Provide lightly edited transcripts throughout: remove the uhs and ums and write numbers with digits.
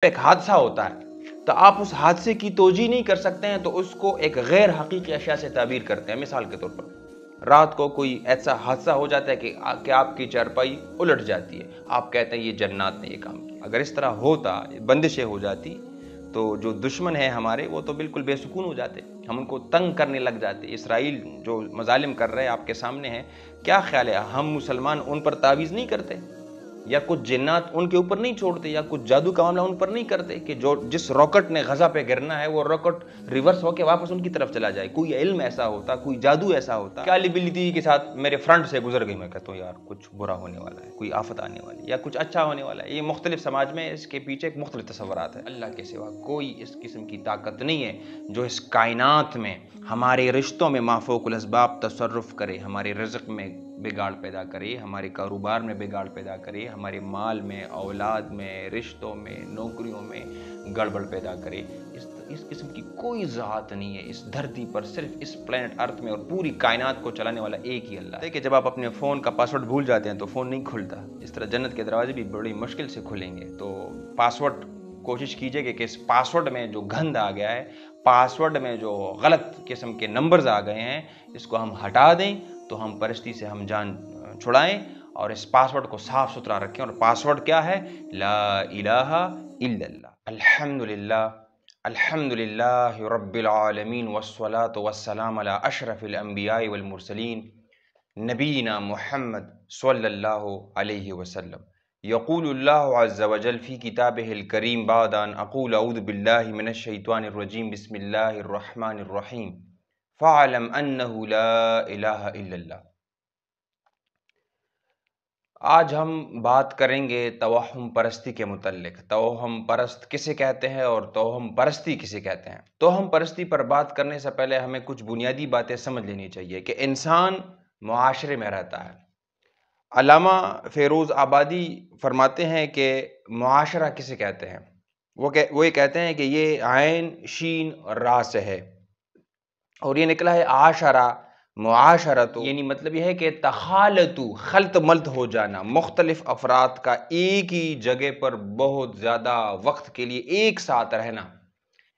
ایک حادثہ ہوتا ہے تو آپ اس حادثے کی توجیہ نہیں کر سکتے ہیں تو اس کو ایک غیر حقیقی اشیاء سے تعبیر کرتے ہیں۔ مثال کے طور پر رات کو کوئی ایسا حادثہ ہو جاتا ہے کہ آپ کی چارپائی الٹ جاتی ہے، آپ کہتے ہیں یہ جنات نے یہ کام کیا۔ اگر اس طرح ہوتا، بندشیں ہو جاتی تو جو دشمن ہیں ہمارے وہ تو بالکل بے سکون ہو جاتے، ہم ان کو تنگ کرنے لگ جاتے۔ اسرائیل جو مظالم کر رہے ہیں آپ کے سامنے ہیں، کیا خیال ہے ہم مسلمان ان پر تعویذ نہیں کرتے، یا کچھ جنات ان کے اوپر نہیں چھوڑتے، یا کچھ جادو کا معاملہ ان پر نہیں کرتے کہ جس راکٹ نے غزہ پہ گرنا ہے وہ راکٹ ریورس ہو کے واپس ان کی طرف چلا جائے؟ کوئی علم ایسا ہوتا، کوئی جادو ایسا ہوتا، کیا لیبلٹی کے ساتھ میرے فرنٹ سے گزر گئی، میں کہتا ہوں یار کچھ برا ہونے والا ہے، کوئی آفت آنے والی ہے یا کچھ اچھا ہونے والا ہے۔ یہ مختلف سماج میں اس کے پیچھے مختلف تصورات ہیں۔ اللہ کے سوا کوئی اس قسم کی طاقت نہیں ہے جو اس کائنات میں ہمارے رشتوں میں مافوق الاسباب تصرف کرے، ہمارے رزق میں بگاڑ پیدا کرے، ہمارے کاروبار میں بگاڑ پیدا کرے، ہمارے مال میں، اولاد میں، رشتوں میں، نوکریوں میں گڑبڑ پیدا کرے۔ اس قسم کی کوئی ذات نہیں ہے اس دھرتی پر، صرف اس پلینٹ ارتھ میں، اور پوری کائنات کو چلانے والا ایک ہی اللہ ہے۔ کہ جب آپ اپنے فون کا پاسورڈ بھول جاتے ہیں تو فون نہیں کھلتا، اس طرح جنت کے دروازے بھی بڑی مشکل سے کھلیں گے۔ تو پاسورڈ کوشش کیجئے کہ اس پاسورڈ میں جو گند آ گیا ہے، پاسورڈ میں جو غلط قسم کے نمبرز آ گئے ہیں، اس کو ہم ہٹا دیں تو ہم پرستی سے ہم جان چھڑائیں، اور اس پاسورڈ کو صاف ستھرا رکھیں۔ اور پاسورڈ کیا ہے؟ لا الہ الا اللہ۔ الحمدللہ الحمدللہ رب العالمین والصلاة والسلام علی اشرف الانبیاء والمرسلین نبینا محمد صلی اللہ علیہ وسلم۔ یقول اللہ عز وجل فی کتابہ الکریم بعد ان اقول اعوذ باللہ من الشیطان الرجیم بسم اللہ الرحمن الرحیم فاعلم انہ لا الہ الا اللہ۔ آج ہم بات کریں گے توہم پرستی کے متعلق۔ توہم پرست کسے کہتے ہیں اور توہم پرستی کسے کہتے ہیں؟ توہم پرستی پر بات کرنے سے پہلے ہمیں کچھ بنیادی باتیں سمجھ لینی چاہیے کہ انسان معاشرے میں رہتا ہے۔ علامہ فیروز آبادی فرماتے ہیں کہ معاشرہ کسے کہتے ہیں؟ وہ یہ کہتے ہیں کہ یہ عین شین را سے ہے، اور یہ نکلا ہے عاشرہ، معاشرت، یعنی مطلب یہ ہے کہ تخالطو، خلط ملط ہو جانا، مختلف افراد کا ایک ہی جگہ پر بہت زیادہ وقت کے لیے ایک ساتھ رہنا،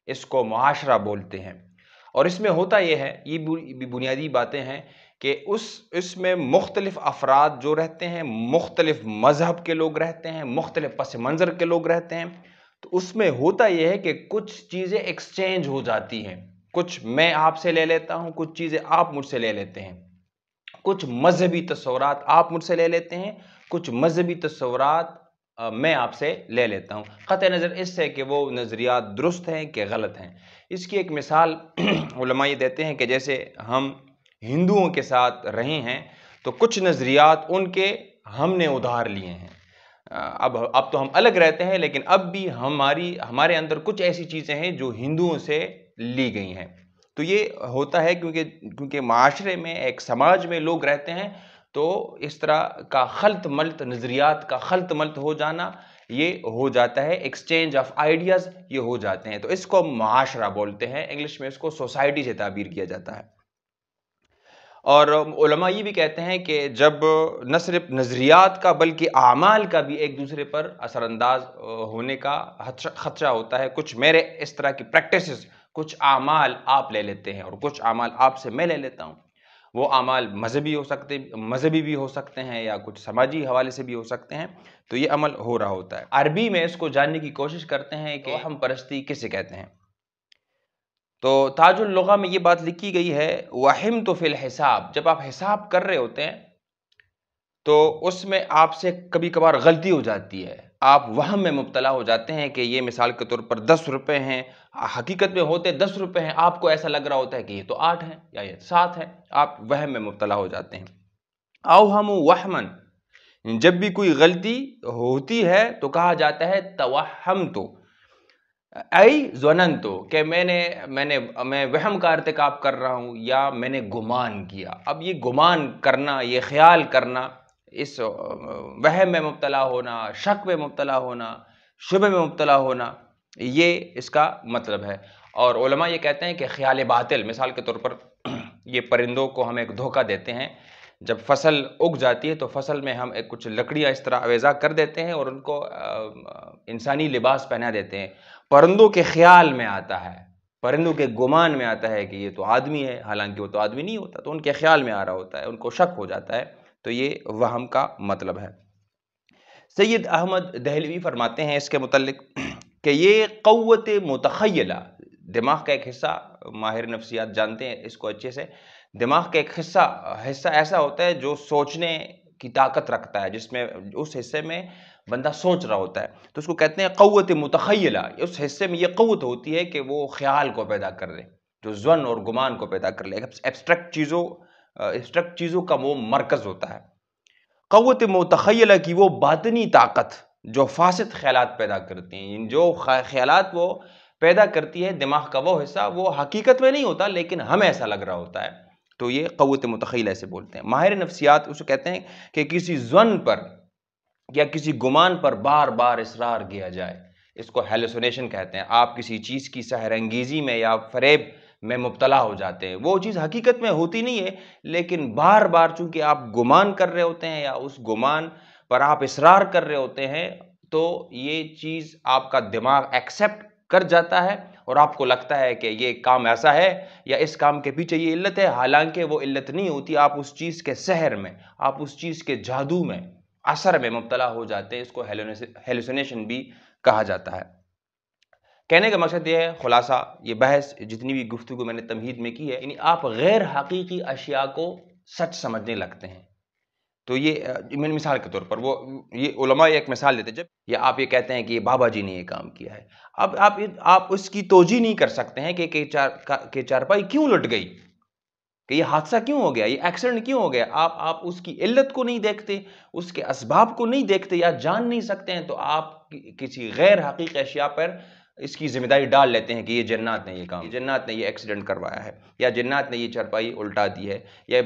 اس کو معاشرہ بولتے ہیں۔ اور اس میں ہوتا یہ ہے، یہ بھی بنیادی باتیں ہیں کہ اس میں مختلف افراد جو رہتے ہیں، مختلف مذہب کے لوگ رہتے ہیں، مختلف پس منظر کے لوگ رہتے ہیں، تو اس میں ہوتا یہ ہے کہ کچھ چیزیں ایکسچینج ہو جاتی ہیں، کچھ میں آپ سے لے لیتا ہوں، کچھ چیزیں آپ مجھ سے لے لیتے ہیں، کچھ مذہبی تصورات آپ مجھ سے لے لیتے ہیں، کچھ مذہبی تصورات میں آپ سے لے لیتا ہوں، قطع نظر اس سے کہ وہ نظریات درست ہیں کہ غلط ہیں۔ اس کی ایک مثال علماء یہ دیتے ہیں کہ جیسے ہم ہندوؤں کے ساتھ رہے ہیں تو کچھ نظریات ان کے ہم نے ادھار لیے ہیں، اب تو ہم الگ رہتے ہیں لیکن اب بھی ہمارے اندر کچھ ایسی چیزیں ہیں جو ہندوؤں سے لی گئی ہیں۔ تو یہ ہوتا ہے کیونکہ معاشرے میں، ایک سماج میں لوگ رہتے ہیں، تو اس طرح کا خلط ملط، نظریات کا خلط ملط ہو جانا، یہ ہو جاتا ہے، ایکسچینج آف آئیڈیاز یہ ہو جاتے ہیں، تو اس کو معاشرہ بولتے ہیں، انگلش میں اس کو سوسائٹی سے تعبیر کیا جاتا ہے۔ اور علماء یہ بھی کہتے ہیں کہ جب نہ صرف نظریات کا بلکہ اعمال کا بھی ایک دوسرے پر اثر انداز ہونے کا خدشہ ہوتا ہے، کچھ میرے اس طرح کی پریکٹسز، کچھ اعمال آپ لے لیتے ہیں اور کچھ اعمال آپ سے میں لے لیتا ہوں، وہ اعمال مذہبی بھی ہو سکتے ہیں یا کچھ سماجی حوالے سے بھی ہو سکتے ہیں، تو یہ عمل ہو رہا ہوتا ہے۔ عربی میں اس کو جاننے کی کوشش کرتے ہیں کہ توہم پرستی کسے کہتے ہیں، تو تاج اللغہ میں یہ بات لکھی گئی ہے، وَحِمْتُ فِي الْحِسَاب، جب آپ حساب کر رہے ہوتے ہیں تو اس میں آپ سے کبھی کبھار غلطی ہو جاتی ہے، آپ وہم میں مبتلا ہو جاتے ہیں کہ یہ مثال کے طور پر 10 روپے ہیں، حقیقت میں ہوتے 10 روپے ہیں، آپ کو ایسا لگ رہا ہوتا ہے کہ یہ تو 8 ہیں یا یہ 7 ہیں، آپ وہم میں مبتلا ہو جاتے ہیں۔ اوہموا وہمن، جب بھی کوئی غلطی ہوتی ہے تو کہا جاتا ہے توہمتو، ای ظننتو، کہ میں وہم کا ارتکاب کر رہا ہوں یا میں نے گمان کیا۔ اب یہ گمان کرنا، یہ خیال کرنا، اس وہم میں مبتلا ہونا، شک میں مبتلا ہونا، شبہ میں مبتلا ہونا، یہ اس کا مطلب ہے۔ اور علماء یہ کہتے ہیں کہ خیال باطل، مثال کے طور پر یہ پرندوں کو ہم ایک دھوکہ دیتے ہیں جب فصل اگ جاتی ہے تو فصل میں ہم کچھ لکڑیاں اس طرح اویزا کر دیتے ہیں اور ان کو انسانی لباس پہنا دیتے ہیں. پرندوں کے خیال میں آتا ہے، پرندوں کے گمان میں آتا ہے کہ یہ تو آدمی ہے، حالانکہ وہ تو آدمی نہیں ہوتا، تو ان کے خیال میں آ رہا ہوتا ہے، ان کو شک ہو جاتا ہے. تو یہ وہم کا مطلب ہے. سید احمد دہلوی فرماتے ہیں اس کے متعلق کہ یہ قوت متخیلہ، دماغ کا ایک حصہ، ماہر نفسیات جانتے ہیں اس کو اچھے سے، دماغ کا ایک حصہ ایسا ہوتا ہے جو سوچنے کی طاقت رکھتا ہے، جس میں اس حصے میں بندہ سوچ رہا ہوتا ہے، تو اس کو کہتے ہیں قوت متخیلہ. اس حصے میں یہ قوت ہوتی ہے کہ وہ خیال کو پیدا کر لے، جو ظن اور گمان کو پیدا کر لے. ایبسٹریکٹ چیزوں کا وہ مرکز ہوتا ہے. قوت متخیلہ کی وہ باطنی طاقت جو فاسد خیالات پیدا کرتی ہیں، جو خیالات وہ پیدا کرتی ہے دماغ کا وہ حصہ، وہ حقیقت میں نہیں ہوتا لیکن ہمیں ایسا لگ رہا ہوتا ہے، تو یہ قوت متخیلہ سے بولتے ہیں. ماہر نفسیات اسے کہتے ہیں کہ کسی ظن پر یا کسی گمان پر بار بار اصرار کیا جائے، اس کو ہیلوسینیشن کہتے ہیں. آپ کسی چیز کی سحر انگیزی میں یا فریب میں مبتلا ہو جاتے ہیں، وہ چیز حقیقت میں ہوتی نہیں ہے لیکن بار بار چونکہ آپ گمان کر رہے ہوتے ہیں یا اس گمان پر آپ اصرار کر رہے ہوتے ہیں، تو یہ چیز آپ کا دماغ ایکسیپٹ کر جاتا ہے اور آپ کو لگتا ہے کہ یہ کام ایسا ہے یا اس کام کے پیچھے یہ علت ہے، حالانکہ وہ علت نہیں ہوتی. آپ اس چیز کے سحر میں، آپ اس چیز کے جادو میں، اثر میں مبتلا ہو جاتے ہیں. اس کو ہیلوسینیشن بھی کہا جاتا ہے. کہنے کا مقصد یہ ہے، خلاصہ یہ بحث جتنی بھی گفتگو میں نے تمہید میں کی ہے، یعنی آپ غیر حقیقی اشیاء کو سچ سمجھنے لگتے ہیں. تو یہ مثال کے طور پر یہ علماء ایک مثال دیتے ہیں، جب یا آپ یہ کہتے ہیں کہ یہ بابا جی نے یہ کام کیا ہے، اب آپ اس کی توجیہ نہیں کر سکتے ہیں کہ چارپائی کیوں لٹ گئی، کہ یہ حادثہ کیوں ہو گیا، یہ ایکسیڈنٹ کیوں ہو گیا. آپ اس کی علت کو نہیں دیکھتے، اس کے اسباب کو نہیں دیکھتے یا جان نہیں سکتے ہیں، تو آپ کسی غیر حقیقی اشیاء پر اس کی ذمہ داری ڈال لیتے ہیں کہ یہ جنات نے یہ کام، جنات نے یہ ایکسیڈنٹ کروایا ہے، یا جنات نے یہ چارپائی الٹا دی ہے، یا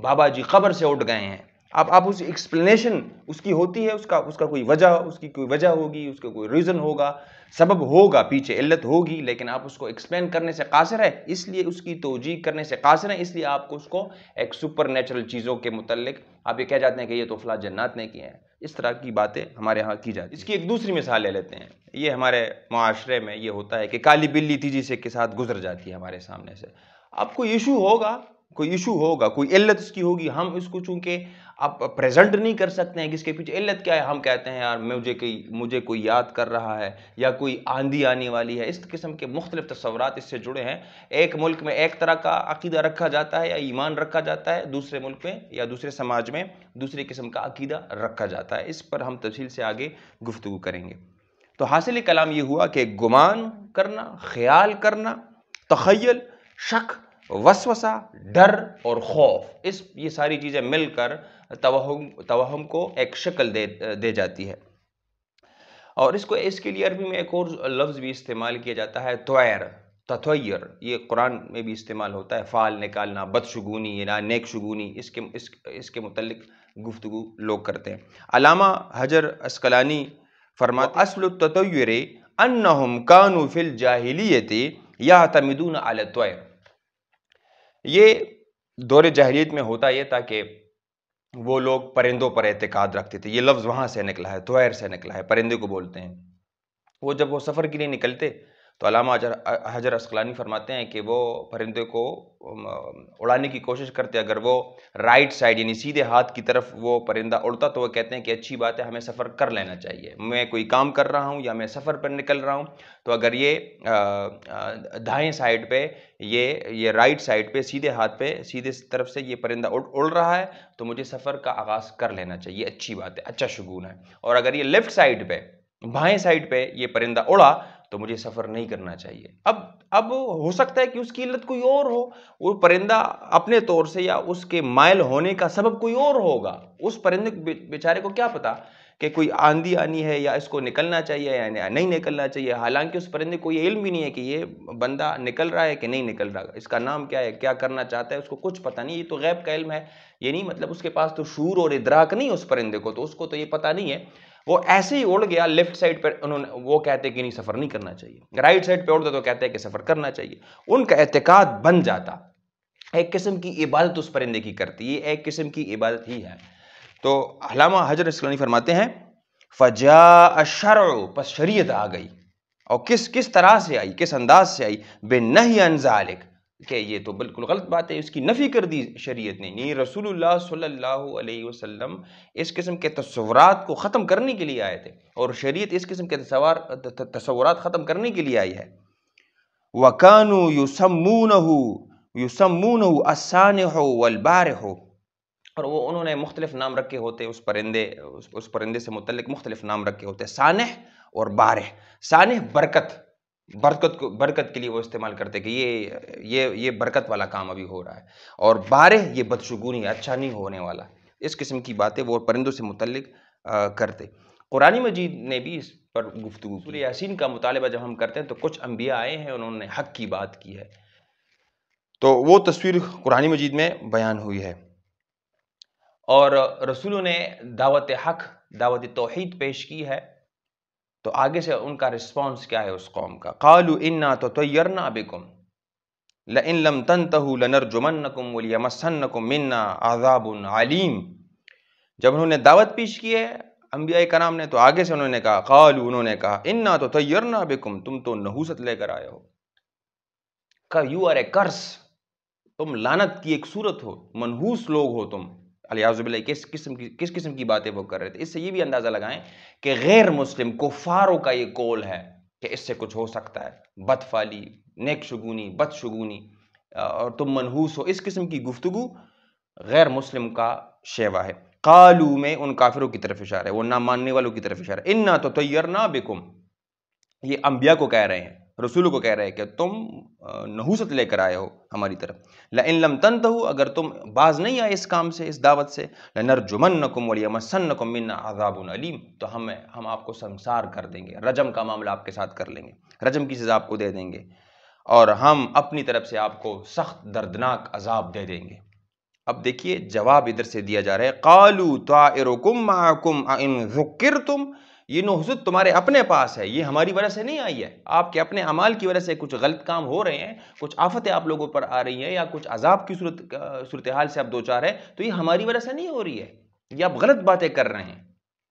بابا جی قبر سے اٹھ گئے ہیں. آپ اس ایکسپلینیشن اس کی ہوتی ہے، اس کا کوئی وجہ، اس کی کوئی وجہ ہوگی، اس کا کوئی ریزن ہوگا، سبب ہوگا، پیچھے علت ہوگی، لیکن آپ اس کو ایکسپلین کرنے سے قاصر ہے، اس لیے اس کی توجیہ کرنے سے قاصر ہے، اس لیے آپ کو اس کو ایک سپر نیچرل چیزوں کے متعلق آپ یہ کہہ جاتے ہیں کہ یہ تو فلاں جنات نے کیے ہیں. اس طرح کی باتیں ہمارے ہاں کی جاتی ہیں. اس کی ایک دوسری مثال لے لیتے ہیں. یہ ہمارے معاشرے میں یہ ہوتا ہے کہ کالی بلی تیزی سے کے ساتھ گزر جاتی ہے ہمارے سامنے سے. اب کوئی ایشو ہوگا، کوئی علت اس کی ہوگی، ہم اس کو چونکہ آپ پریزنٹ نہیں کر سکتے ہیں کہ اس کے پیچھے علت کیا ہے. ہم کہتے ہیں یار مجھے کوئی یاد کر رہا ہے، یا کوئی آندھی آنے والی ہے. اس قسم کے مختلف تصورات اس سے جڑے ہیں. ایک ملک میں ایک طرح کا عقیدہ رکھا جاتا ہے یا ایمان رکھا جاتا ہے، دوسرے ملک میں یا دوسرے سماج میں دوسرے قسم کا عقیدہ رکھا جاتا ہے. اس پر ہم تفصیل سے آگے گفتگو کریں گے. تو حاصل کلام یہ ہوا کہ گمان کرنا، خیال کرنا، تخیل، شک، وسوسہ، ڈر اور خوف، یہ ساری چیزیں مل کر توہم کو ایک شکل دے جاتی ہے. اور اس کے لیے عربی میں ایک اور لفظ بھی استعمال کیا جاتا ہے، تطویر. یہ قرآن میں بھی استعمال ہوتا ہے، فعل نکالنا، بدشگونی یا نیک شگونی. اس کے متعلق گفتگو لوگ کرتے ہیں. علامہ حجر عسقلانی فرماتے ہیں اصل التطویر انہم کانوا فی الجاہلیت یعتمدون علی الطیر. یہ دور جاہلیت میں ہوتا یہ تھا کہ وہ لوگ پرندوں پر اعتقاد رکھتے تھے. یہ لفظ وہاں سے نکلا ہے، طیر سے نکلا ہے، پرندے کو بولتے ہیں. جب وہ سفر کے لیے نکلتے تو علامہ حجر عسقلانی فرماتے ہیں کہ وہ پرندے کو اڑانے کی کوشش کرتے. اگر وہ رائٹ سائڈ یعنی سیدھے ہاتھ کی طرف وہ پرندہ اڑتا تو وہ کہتے ہیں کہ اچھی بات ہے، ہمیں سفر کر لینا چاہیے. میں کوئی کام کر رہا ہوں یا میں سفر پر نکل رہا ہوں، تو اگر یہ دائیں سائڈ پہ یہ رائٹ سائڈ پہ سیدھے ہاتھ پہ سیدھے طرف سے یہ پرندہ اڑ رہا ہے تو مجھے سفر کا آغاز کر لینا چاہیے، اچھی بات ہے، اچھا شگون ہے. اور اگر یہ لیفٹ سائڈ پہ، بائیں سائڈ پہ یہ پرندہ اڑا تو مجھے سفر نہیں کرنا چاہیے. اب ہو سکتا ہے کہ اس کی علت کوئی اور ہو، وہ پرندہ اپنے طور سے یا اس کے مائل ہونے کا سبب کوئی اور ہوگا. اس پرندے بیچارے کو کیا پتا کہ کوئی آندھی آنی ہے یا اس کو نکلنا چاہیے یا نہیں نکلنا چاہیے، حالانکہ اس پرندے کو یہ علم بھی نہیں ہے کہ یہ بندہ نکل رہا ہے کہ نہیں نکل رہا، اس کا نام کیا ہے، کیا کرنا چاہتا ہے، اس کو کچھ پتہ نہیں. یہ تو غیب کا علم ہے. یہ نہیں مطلب اس کے پاس تو شعور اور ادراک نہیں اس پرندے کو، تو اس کو تو یہ پتہ نہیں ہے. وہ ایسے ہی اڑ گیا لیفٹ سائڈ پر، وہ کہتے کہ نہیں سفر نہیں کرنا چاہیے. رائٹ سائڈ پہ اڑتا تو کہتے ہیں کہ سفر کرنا چاہیے. ان کا اعتقاد بن جاتا ایک قسم کی عبادت اس پرندے کی کرتی ہے، ایک قسم کی عبادت ہی ہے۔ تو علامہ حجر اسقلانی فرماتے ہیں فجاء الشرع، پس شریعت آ گئی، اور کس طرح سے آئی، کس انداز سے آئی، بِالنَّهْيِ عَنْ ذَلِكَ، کہ یہ تو بالکل غلط بات ہے، اس کی نفی کر دی شریعت نے۔ نہیں، رسول اللہ صلی اللہ علیہ وسلم اس قسم کے تصورات کو ختم کرنے کے لیے آئے تھے، اور شریعت اس قسم کے تصورات ختم کرنے کے لیے آئی ہے۔ وَكَانُوا يُسَمُّونَهُ السَّانِحُ وَالْبَارِحُ، اور وہ انہوں نے مختلف نام رکھے ہوتے اس پرندے سے متعلق مختلف نام رکھے ہوتے، سانح اور بارح۔ سانح برکت کے لیے وہ استعمال کرتے کہ یہ برکت والا کام ابھی ہو رہا ہے، اور بارح یہ بدشگونی، اچھا نہیں ہونے والا، اس قسم کی باتیں وہ پرندوں سے متعلق کرتے۔ قرآن مجید نے بھی اس پر گفتگو کی۔ سورہ یاسین کا مطالبہ جب ہم کرتے ہیں تو کچھ انبیاء آئے ہیں، انہوں نے حق کی بات کی ہے، تو وہ تصویر قرآن مجید میں بیان ہوئی ہے، اور رسولوں نے دعوت حق، دعوت توحید پیش کی ہے، تو آگے سے ان کا رسپانس کیا ہے اس قوم کا؟ قالوا انا تطیرنا بکم لئن لم تنتہوا لنرجمنکم ولیمسنکم منا عذاب علیم۔ جب انہوں نے دعوت پیش کی ہے انبیاء کرام نے، تو آگے سے انہوں نے کہا، قالوا، انہوں نے کہا، انا تطیرنا بکم، تم تو نحوست لے کر آئے ہو، کہ یو آر اے کرس، تم لعنت کی ایک صورت ہو، منحوس لوگ ہو تم، علیہ باللہ۔ کس قسم کی باتیں وہ کر رہے تھے؟ اس سے یہ بھی اندازہ لگائیں کہ غیر مسلم کفاروں کا یہ قول ہے کہ اس سے کچھ ہو سکتا ہے، بدفعلی، نیک شگونی، بد شگونی، اور تم منحوس ہو، اس قسم کی گفتگو غیر مسلم کا شیوا ہے۔ قالو میں ان کافروں کی طرف اشارہ ہے، وہ نہ ماننے والوں کی طرف اشارہ ہے۔ انا تطیرنا بکم، یہ انبیاء کو کہہ رہے ہیں، رسولوں کو کہہ رہے ہیں کہ تم نحوست لے کر آئے ہو ہماری طرف۔ لئن لم تنتہوا، اگر تم باز نہیں آئے اس کام سے، اس دعوت سے، لنرجمنکم ولیمسنکم منا عذاب علیم، تو ہم آپ کو سنسار کر دیں گے، رجم کا معاملہ آپ کے ساتھ کر لیں گے، رجم کی سزا آپ کو دے دیں گے، اور ہم اپنی طرف سے آپ کو سخت دردناک عذاب دے دیں گے۔ اب دیکھیے جواب ادھر سے دیا جا رہا ہے، قالوا طائرکم معکم ان ذکرتم، یہ نحوست تمہارے اپنے پاس ہے، یہ ہماری وجہ سے نہیں آئی ہے، آپ کے اپنے اعمال کی وجہ سے کچھ غلط کام ہو رہے ہیں، کچھ آفتیں آپ لوگوں پر آ رہی ہیں، یا کچھ عذاب کی صورتحال سے آپ دوچار ہیں، تو یہ ہماری وجہ سے نہیں ہو رہی ہے، یہ آپ غلط باتیں کر رہے ہیں۔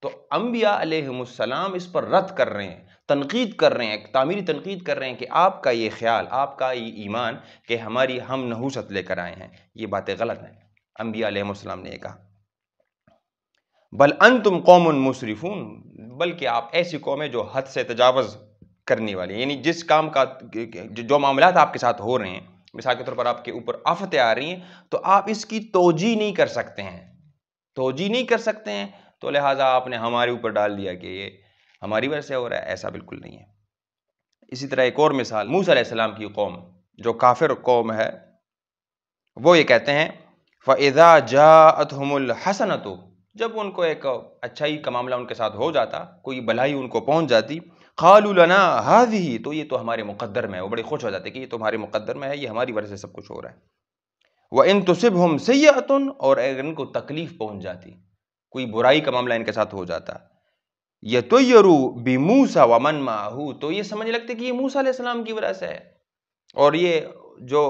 تو انبیاء علیہم السلام اس پر رد کر رہے ہیں، تنقید کر رہے ہیں، تعمیری تنقید کر رہے ہیں کہ آپ کا یہ خیال، آپ کا یہ ایمان کہ ہم نحوست لے کر آئے ہیں، یہ باتیں غلط ہیں۔ انبیاء علیہ السلام نے یہ کہا، بل انتم قوم مسرفون، بلکہ آپ ایسی قوم ہے جو حد سے تجاوز کرنے والی، یعنی جس کام کا، جو معاملات آپ کے ساتھ ہو رہے ہیں، مثال کے طور پر آپ کے اوپر آفتیں آ رہی ہیں، تو آپ اس کی توجیہ نہیں کر سکتے ہیں، توجیہ نہیں کر سکتے ہیں، تو لہٰذا آپ نے ہمارے اوپر ڈال دیا کہ یہ ہماری وجہ سے ہو رہا ہے، ایسا بالکل نہیں ہے۔ اسی طرح ایک اور مثال، موسیٰ علیہ السلام کی قوم جو کافر قوم ہے، وہ یہ کہتے ہیں فَإِذَا جَاءَتْهُمُ الْحَسَنَةُ، جب ان کو ایک اچھائی کا معاملہ ان کے ساتھ ہو جاتا، کوئی بھلائی ان کو پہنچ جاتی، قَالُوا لَنَا هَذِهِ، تو یہ تو ہمارے مقدر میں ہے، وہ بڑے خوش ہو جاتے کہ یہ تو ہمارے مقدر میں ہے، یہ ہماری وجہ سے سب کچھ ہو رہا ہے۔ وَإِن تُصِبْهُمْ سَيِّئَةٌ، اور اگر ان کو تکلیف پہنچ جاتی، کوئی برائی کا معاملہ ان کے ساتھ ہو جاتا، يَطَيَّرُوا بِمُوسَى وَمَن مَعَهُ، تو یہ سمجھ لگتے کہ یہ موسیٰ علیہ السلام کی وجہ سے ہے، اور یہ جو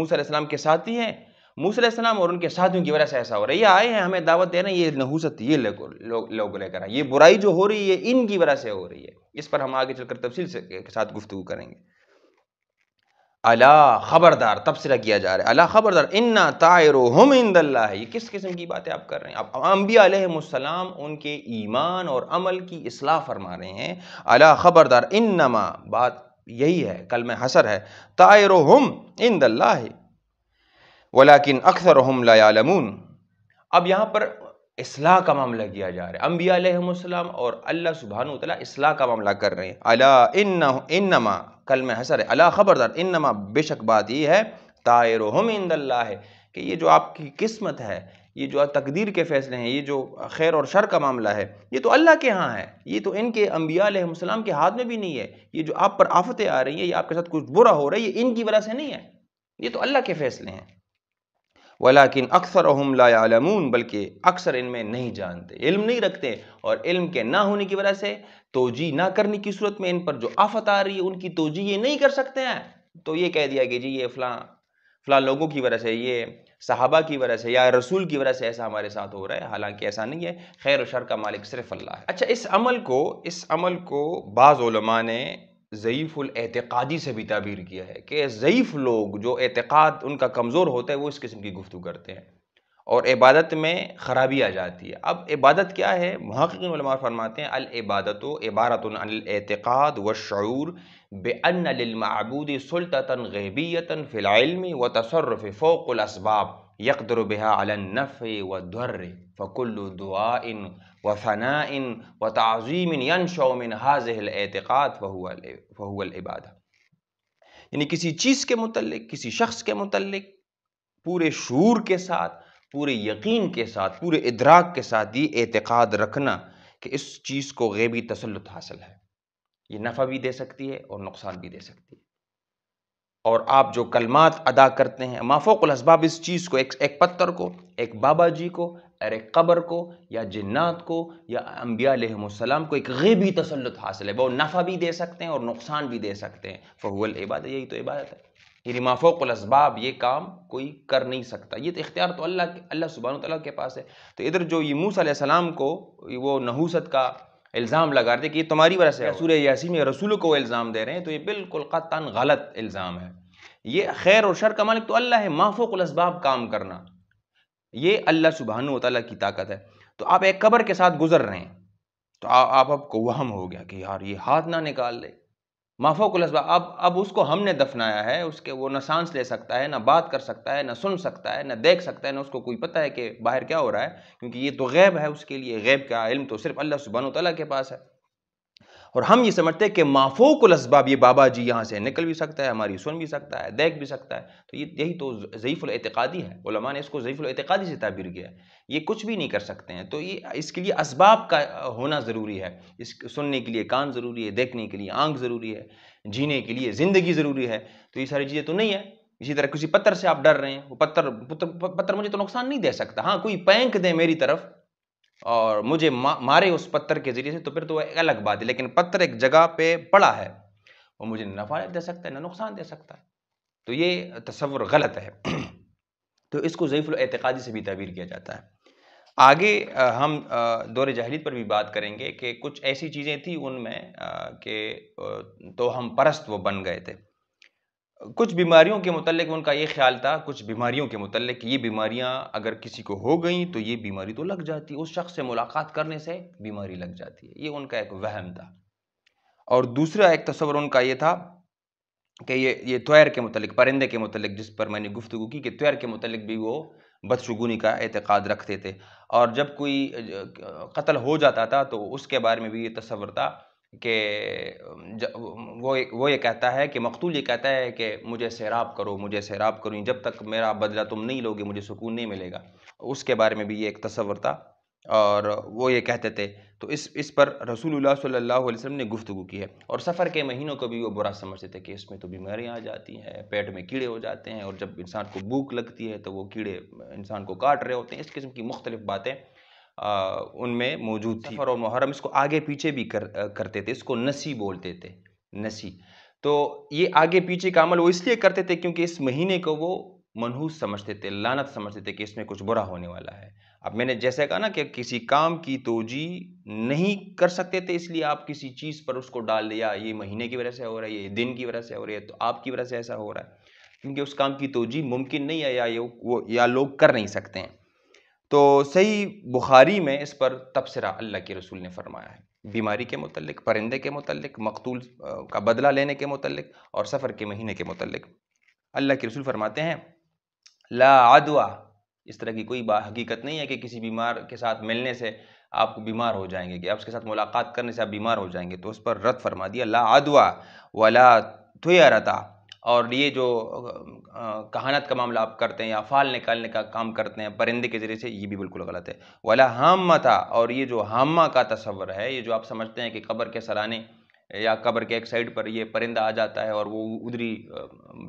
موسیٰ علیہ السلام کے ساتھی ہیں، موسیٰ علیہ السلام اور ان کے ساتھیوں کی وجہ سے ایسا ہو رہا ہے، یہ آئے ہیں ہمیں دعوت دینا، یہ نحوست یہ لوگ لے کر آئے، یہ برائی جو ہو رہی ہے ان کی وجہ سے ہو رہی ہے۔ اس پر ہم آگے چل کر تفصیل کے ساتھ گفتگو کریں گے۔ الا، خبردار، تبصرہ کیا جا رہا ہے، الا خبردار، انا طائرہم عند اللہ، یہ کس قسم کی باتیں آپ کر رہے ہیں؟ آپ انبیاء علیہ السلام ان کے ایمان اور عمل کی اصلاح فرما رہے ہیں، الا خبردار، انما، بات یہی ہے، کلمہ حصر ہے، طائرہم عند اللہ ولیکن اکثرہم لا یعلمون۔ اب یہاں پر اصلاح کا معاملہ کیا جا رہا ہے، انبیاء علیہ السلام اور اللہ سبحانہ وتعالی اصلاح کا معاملہ کر رہے ہیں۔ الا انما، کلمہ حصر ہے، الا خبردار، انما، بے شک بات یہ ہے، طائرہم عند اللہ، کہ یہ جو آپ کی قسمت ہے، یہ جو تقدیر کے فیصلے ہیں، یہ جو خیر اور شر کا معاملہ ہے، یہ تو اللہ کے ہاں ہے، یہ تو ان کے انبیاء علیہ السلام کے ہاتھ میں بھی نہیں ہے، یہ جو آپ پر آفتیں آ رہی ہیں، یہ آپ کے ساتھ کچھ برا ہو رہا ہے، یہ ان کی وجہ سے نہیں ہے، یہ تو اللہ کے فیصلے ہیں۔ ولیکن اکثرہم لا یعلمون، بلکہ اکثر ان میں نہیں جانتے، علم نہیں رکھتے، اور علم کے نہ ہونے کی وجہ سے توجیہ نہ کرنے کی صورت میں ان پر جو آفت آ رہی ہے ان کی توجیہ یہ نہیں کر سکتے ہیں، تو یہ کہہ دیا کہ جی یہ فلاں فلاں لوگوں کی وجہ سے، یہ صحابہ کی وجہ سے یا رسول کی وجہ سے ایسا ہمارے ساتھ ہو رہا ہے، حالانکہ ایسا نہیں ہے، خیر و شر کا مالک صرف اللہ ہے۔ اچھا، اس عمل کو بعض علماء نے ضعیف الاعتقادی سے بھی تعبیر کیا ہے کہ ضعیف لوگ جو اعتقاد ان کا کمزور ہوتا ہے وہ اس قسم کی گفتگو کرتے ہیں اور عبادت میں خرابی آ جاتی ہے۔ اب عبادت کیا ہے؟ محققین علماء فرماتے ہیں العبادت عبارت عن الاعتقاد والشعور بأن للمعبود سلطة غیبیة فی العلم وتصرف فوق الاسباب يقدر بها على النفع والضر فكل دعاء وثناء وتعظیم ينشأ من هذه الاعتقاد فهو العبادہ۔ یعنی کسی چیز کے متعلق، کسی شخص کے متعلق پورے شعور کے ساتھ، پورے یقین کے ساتھ، پورے ادراک کے ساتھ یہ اعتقاد رکھنا کہ اس چیز کو غیبی تسلط حاصل ہے، یہ نفع بھی دے سکتی ہے اور نقصان بھی دے سکتی ہے، اور آپ جو کلمات ادا کرتے ہیں مافوق الاسباب، اس چیز کو ایک پتھر کو، ایک بابا جی کو اور ایک قبر کو یا جنات کو یا انبیاء علیہ السلام کو ایک غیبی تسلط حاصل ہے، وہ نفع بھی دے سکتے ہیں اور نقصان بھی دے سکتے ہیں، فہو العبادہ، یہی تو عبادت ہے۔ یعنی مافوق الاسباب یہ کام کوئی کر نہیں سکتا، یہ تو اختیار تو اللہ سبحانہ وتعالیٰ کے پاس ہے۔ تو ادھر جو یہ موسیٰ علیہ السلام کو وہ نحوست کا الزام لگا رہے تھے کہ یہ تمہاری وجہ سے، سورہ یاسین میں رسولوں کو الزام دے رہے ہیں، تو یہ بالکل قطعاً غلط الزام ہے۔ یہ خیر اور شر کا مالک تو اللہ ہے، مافوق الاسباب کام کرنا یہ اللہ سبحانہ وتعالیٰ کی طاقت ہے۔ تو آپ ایک قبر کے ساتھ گزر رہے ہیں تو آپ کو وہم ہو گیا کہ یار یہ ہاتھ نہ نکال دے، مافوق الاسباب، اب اس کو ہم نے دفنایا ہے، اس کے وہ نہ سانس لے سکتا ہے، نہ بات کر سکتا ہے، نہ سن سکتا ہے، نہ دیکھ سکتا ہے، نہ اس کو کوئی پتہ ہے کہ باہر کیا ہو رہا ہے، کیونکہ یہ تو غیب ہے اس کے لیے، غیب کا علم تو صرف اللہ سبحانہ وتعالیٰ کے پاس ہے۔ اور ہم یہ سمجھتے ہیں کہ مافوق الاسباب، یہ بابا جی یہاں سے نکل بھی سکتا ہے، ہماری سن بھی سکتا ہے، دیکھ بھی سکتا ہے، تو یہی تو ضعیف الاعتقادی ہے۔ علماء نے اس کو ضعیف الاعتقادی سے تعبیر کیا ہے، یہ کچھ بھی نہیں کر سکتے ہیں۔ تو اس کے لیے اسباب کا ہونا ضروری ہے، سننے کے لیے کان ضروری ہے، دیکھنے کے لیے آنکھ ضروری ہے، جینے کے لیے زندگی ضروری ہے، تو یہ ساری چیزیں تو نہیں ہے۔ اسی طرح کسی پتھر سے آپ ڈر رہے ہیں، وہ پتھر مجھے تو نقصان نہیں دے سکتا، ہاں کوئی پینک دے میری طرف اور مجھے مارے اس پتھر کے ذریعے سے تو پھر تو وہ ایک الگ بات ہے، لیکن پتھر ایک جگہ پہ پڑا ہے، وہ مجھے نہ نفع دے سکتا ہے نہ نقصان دے سکتا ہے، تو یہ تصور غلط ہے۔ تو اس کو ضعیف الاعتقادی سے بھی تعبیر کیا جاتا ہے۔ آگے ہم دور جاہلیت پر بھی بات کریں گے کہ کچھ ایسی چیزیں تھیں ان میں کہ تو ہم پرست وہ بن گئے تھے۔ کچھ بیماریوں کے متعلق ان کا یہ خیال تھا، کچھ بیماریوں کے متعلق یہ بیماریاں اگر کسی کو ہو گئیں تو یہ بیماری تو لگ جاتی ہے، اس شخص سے ملاقات کرنے سے بیماری لگ جاتی ہے، یہ ان کا ایک وہم تھا۔ اور دوسرا ایک تصور ان کا یہ تھا کہ یہ طیر کے متعلق، پرندے کے متعلق، جس پر میں نے گفتگو کی کہ طیر کے متعلق بھی وہ بدشگونی کا اعتقاد رکھتے تھے، اور جب کوئی قتل ہو جاتا تھا تو اس کے بارے میں بھی یہ تصور تھا کہ وہ یہ کہتا ہے کہ مقتول یہ کہتا ہے کہ مجھے سیراب کرو، مجھے سیراب کرو، جب تک میرا بدلہ تم نہیں لوگے مجھے سکون نہیں ملے گا، اس کے بارے میں بھی یہ ایک تصور تھا اور وہ یہ کہتے تھے۔ تو اس پر رسول اللہ صلی اللہ علیہ وسلم نے گفتگو کی ہے، اور سفر کے مہینوں کو بھی وہ برا سمجھتے تھے کہ اس میں تو بیماریاں آ جاتی ہیں، پیٹ میں کیڑے ہو جاتے ہیں، اور جب انسان کو بھوک لگتی ہے تو وہ کیڑے انسان کو کاٹ رہے ہوتے ہیں، اس قسم کی مختلف باتیں ان میں موجود تھی۔ سفر اور محرم اس کو آگے پیچھے بھی کرتے تھے، اس کو نسی بولتے تھے، نسی۔ تو یہ آگے پیچھے کا عمل وہ اس لیے کرتے تھے کیونکہ اس مہینے کو وہ منحوس سمجھتے تھے، لعنت سمجھتے تھے کہ اس میں کچھ برا ہونے والا ہے۔ اب میں نے جیسے کہا نا کہ کسی کام کی توجیہ نہیں کر سکتے تھے، اس لیے آپ کسی چیز پر اس کو ڈال دیا، یہ مہینے کی وجہ سے ہو رہا ہے، یہ دن کی وجہ سے ہو رہا ہے، تو آپ کی وجہ سے ایسا ہو رہا ہے، کیونکہ اس کام کی توجیہ ممکن نہیں ہے یا لوگ کر نہیں سکتے ہیں۔ تو صحیح بخاری میں اس پر تبصرہ اللہ کے رسول نے فرمایا ہے، بیماری کے متعلق، پرندے کے متعلق، مقتول کا بدلہ لینے کے متعلق اور سفر کے مہینے کے متعلق۔ اللہ کے رسول فرماتے ہیں لا عدوہ، اس طرح کی کوئی حقیقت نہیں ہے کہ کسی بیمار کے ساتھ ملنے سے آپ بیمار ہو جائیں گے، کہ آپ اس کے ساتھ ملاقات کرنے سے آپ بیمار ہو جائیں گے، تو اس پر رد فرما دیا لا عدوہ ولا طیرۃ، اور یہ جو کہانت کا معاملہ آپ کرتے ہیں یا فال نکالنے کا کام کرتے ہیں پرندے کے ذریعے سے، یہ بھی بالکل غلط ہے۔ ولا حامۃ، اور یہ جو حامہ کا تصور ہے، یہ جو آپ سمجھتے ہیں کہ قبر کے سرانے یا قبر کے ایک سائڈ پر یہ پرندہ آ جاتا ہے اور وہ ادھری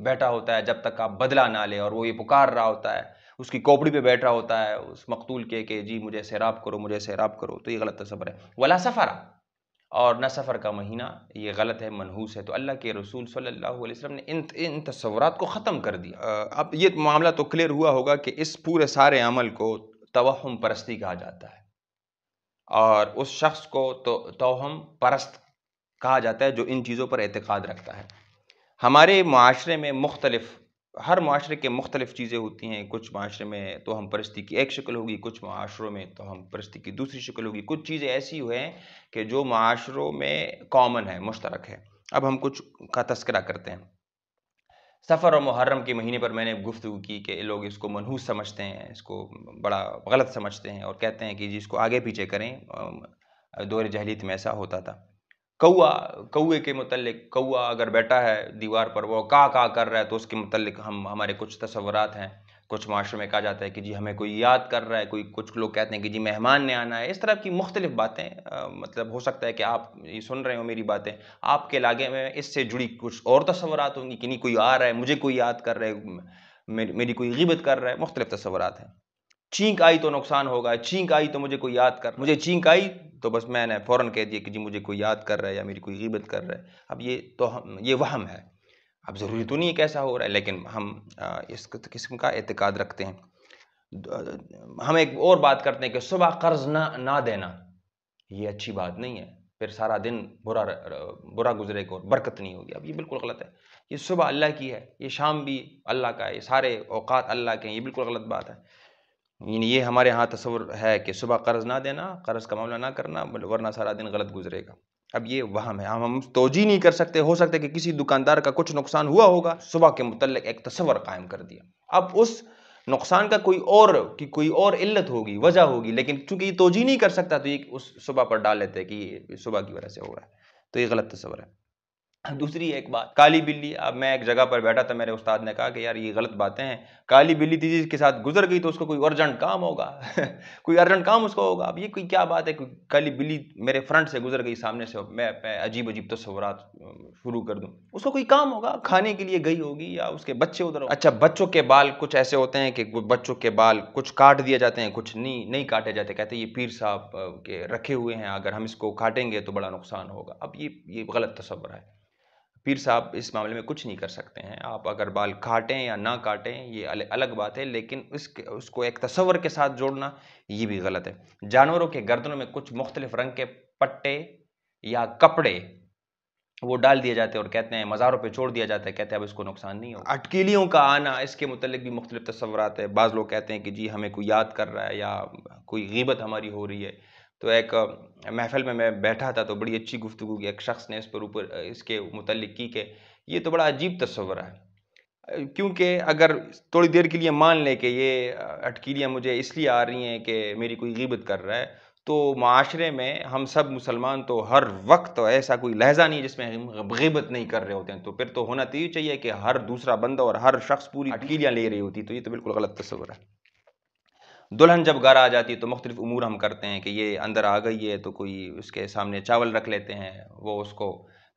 بیٹھا ہوتا ہے جب تک آپ بدلہ نہ لے، اور وہ یہ پکار رہا ہوتا ہے، اس کی کوپڑی پہ بیٹھا ہوتا ہے اس مقتول کے کہ جی مجھے سیراب کرو، مجھے سیراب کرو، تو یہ غلط تصور ہے۔ ولا سفر، اور نہ سفر کا مہینہ، یہ غلط ہے، منحوس ہے۔ تو اللہ کے رسول صلی اللہ علیہ وسلم نے ان تصورات کو ختم کر دیا۔ اب یہ معاملہ تو کلیئر ہوا ہوگا کہ اس پورے سارے عمل کو توہم پرستی کہا جاتا ہے، اور اس شخص کو توہم پرست کہا جاتا ہے جو ان چیزوں پر اعتقاد رکھتا ہے۔ ہمارے معاشرے میں ہر معاشرے کے مختلف چیزیں ہوتی ہیں۔ کچھ معاشرے میں توہم پرستی کی ایک شکل ہوگی، کچھ معاشروں میں توہم پرستی کی دوسری شکل ہوگی، کچھ چیزیں ایسی ہیں کہ جو معاشروں میں کامن ہے، مشترک ہے۔ اب ہم کچھ کا تذکرہ کرتے ہیں۔ سفر اور محرم کے مہینے پر میں نے گفتگو کی کہ لوگ اس کو منحوس سمجھتے ہیں، اس کو بڑا غلط سمجھتے ہیں، اور کہتے ہیں کہ جی اس کو آگے پیچھے کریں۔ دور جاہلیت میں ایسا ہوتا تھا۔ کوے کے متعلق، کوا اگر بیٹھا ہے دیوار پر، وہ کا کر رہا ہے، تو اس کے متعلق ہمارے کچھ تصورات ہیں۔ کچھ معاشروں میں کہا جاتا ہے کہ جی ہمیں کوئی یاد کر رہا ہے، کچھ لوگ کہتے ہیں کہ جی مہمان نے آنا ہے۔ اس طرح کی مختلف باتیں، مطلب ہو سکتا ہے کہ آپ یہ سن رہے ہو میری باتیں، آپ کے علاقے میں اس سے جڑی کچھ اور تصورات ہوں گی کہ نہیں کوئی آ رہا ہے، مجھے کوئی یاد کر رہا ہے، میری کوئی غیبت کر رہا ہے، مختلف تصورات ہیں۔ چھینک آئی تو نقصان ہوگا، چھینک آئی تو مجھے کوئی یاد کر، مجھے چھینک آئی تو بس میں نے فوراً کہہ دیا کہ جی مجھے کوئی یاد کر رہا ہے یا میری کوئی غیبت کر رہا ہے۔ اب یہ وہم ہے، اب ضروری تو نہیں ہے کہ ایسا ہو رہا ہے، لیکن ہم اس قسم کا اعتقاد رکھتے ہیں۔ ہم ایک اور بات کرتے ہیں کہ صبح قرض نہ دینا، یہ اچھی بات نہیں ہے، پھر سارا دن برا گزرے گا اور برکت نہیں ہوگی۔ اب یہ بالکل غلط ہے۔ یہ صبح اللہ کی ہے، یہ شام بھی اللہ کا ہے، یہ سارے اوقات اللہ کے ہیں، یہ بالکل غلط بات ہے۔ یعنی یہ ہمارے ہاں تصور ہے کہ صبح قرض نہ دینا، قرض کا معاملہ نہ کرنا، ورنہ سارا دن غلط گزرے گا۔ اب یہ وہم ہے، ہم توجیہ نہیں کر سکتے۔ ہو سکتا ہے کہ کسی دکاندار کا کچھ نقصان ہوا ہوگا، صبح کے متعلق ایک تصور قائم کر دیا۔ اب اس نقصان کا کوئی اور علت ہوگی، وجہ ہوگی، لیکن چونکہ یہ توجیہ نہیں کر سکتا تو یہ اس صبح پر ڈال لیتے ہیں کہ یہ صبح کی وجہ سے ہو رہا ہے، تو یہ غلط تصور ہے۔ دوسری ایک بات، کالی بلی۔ اب میں ایک جگہ پر بیٹھا تھا، میرے استاد نے کہا کہ یار یہ غلط باتیں ہیں، کالی بلی تھی جس کے ساتھ گزر گئی تو اس کو کوئی ارجنٹ کام ہوگا کوئی ارجنٹ کام اس کو ہوگا۔ اب یہ کوئی کیا بات ہے کہ کالی بلی میرے فرنٹ سے گزر گئی، سامنے سے، میں عجیب تصورات شروع کر دوں، اس کو کوئی کام ہوگا، کھانے کے لیے گئی ہوگی یا اس کے بچے ادھر اچھا بچوں کے بال کچھ ایسے ہوتے ہیں کہ بچوں کے بال کچھ کاٹ دیے جاتے ہیں، کچھ نہیں کاٹے جاتے، کہتے ہیں یہ پیر صاحب کے رکھے ہوئے ہیں، اگر ہم اس کو کاٹیں گے تو بڑا نقصان ہوگا۔ اب یہ غلط تصور ہے۔ پیر صاحب اس معاملے میں کچھ نہیں کر سکتے ہیں۔ آپ اگر بال کاٹیں یا نہ کاٹیں یہ الگ بات ہے، لیکن اس کو ایک تصور کے ساتھ جوڑنا یہ بھی غلط ہے۔ جانوروں کے گردنوں میں کچھ مختلف رنگ کے پٹے یا کپڑے وہ ڈال دیے جاتے ہیں اور کہتے ہیں، مزاروں پہ چھوڑ دیا جاتا ہے، کہتے ہیں اب اس کو نقصان نہیں ہوگا۔ اٹکیلیوں کا آنا، اس کے متعلق بھی مختلف تصورات ہے۔ بعض لوگ کہتے ہیں کہ جی ہمیں کوئی یاد کر رہا ہے یا کوئی غیبت ہماری ہو رہی ہے۔ تو ایک محفل میں بیٹھا تھا تو بڑی اچھی گفتگو کی، ایک شخص نے اس کے متعلق کی کہ یہ تو بڑا عجیب تصور ہے، کیونکہ اگر تھوڑی دیر کے لیے مان لے کہ یہ اٹکیلیاں مجھے اس لیے آ رہی ہیں کہ میری کوئی غیبت کر رہا ہے، تو معاشرے میں ہم سب مسلمان تو ہر وقت ایسا کوئی لہجہ نہیں جس میں ہم غیبت نہیں کر رہے ہوتے ہیں، تو پھر تو ہونا تو یہ چاہیے کہ ہر دوسرا بندہ اور ہر شخص پوری اٹکیلیاں لے رہی ہوتی، تو یہ تو بالکل غلط تصور ہے۔ دلہن جب گھر آ جاتی ہے تو مختلف امور ہم کرتے ہیں کہ یہ اندر آ گئی ہے تو کوئی اس کے سامنے چاول رکھ لیتے ہیں، وہ اس کو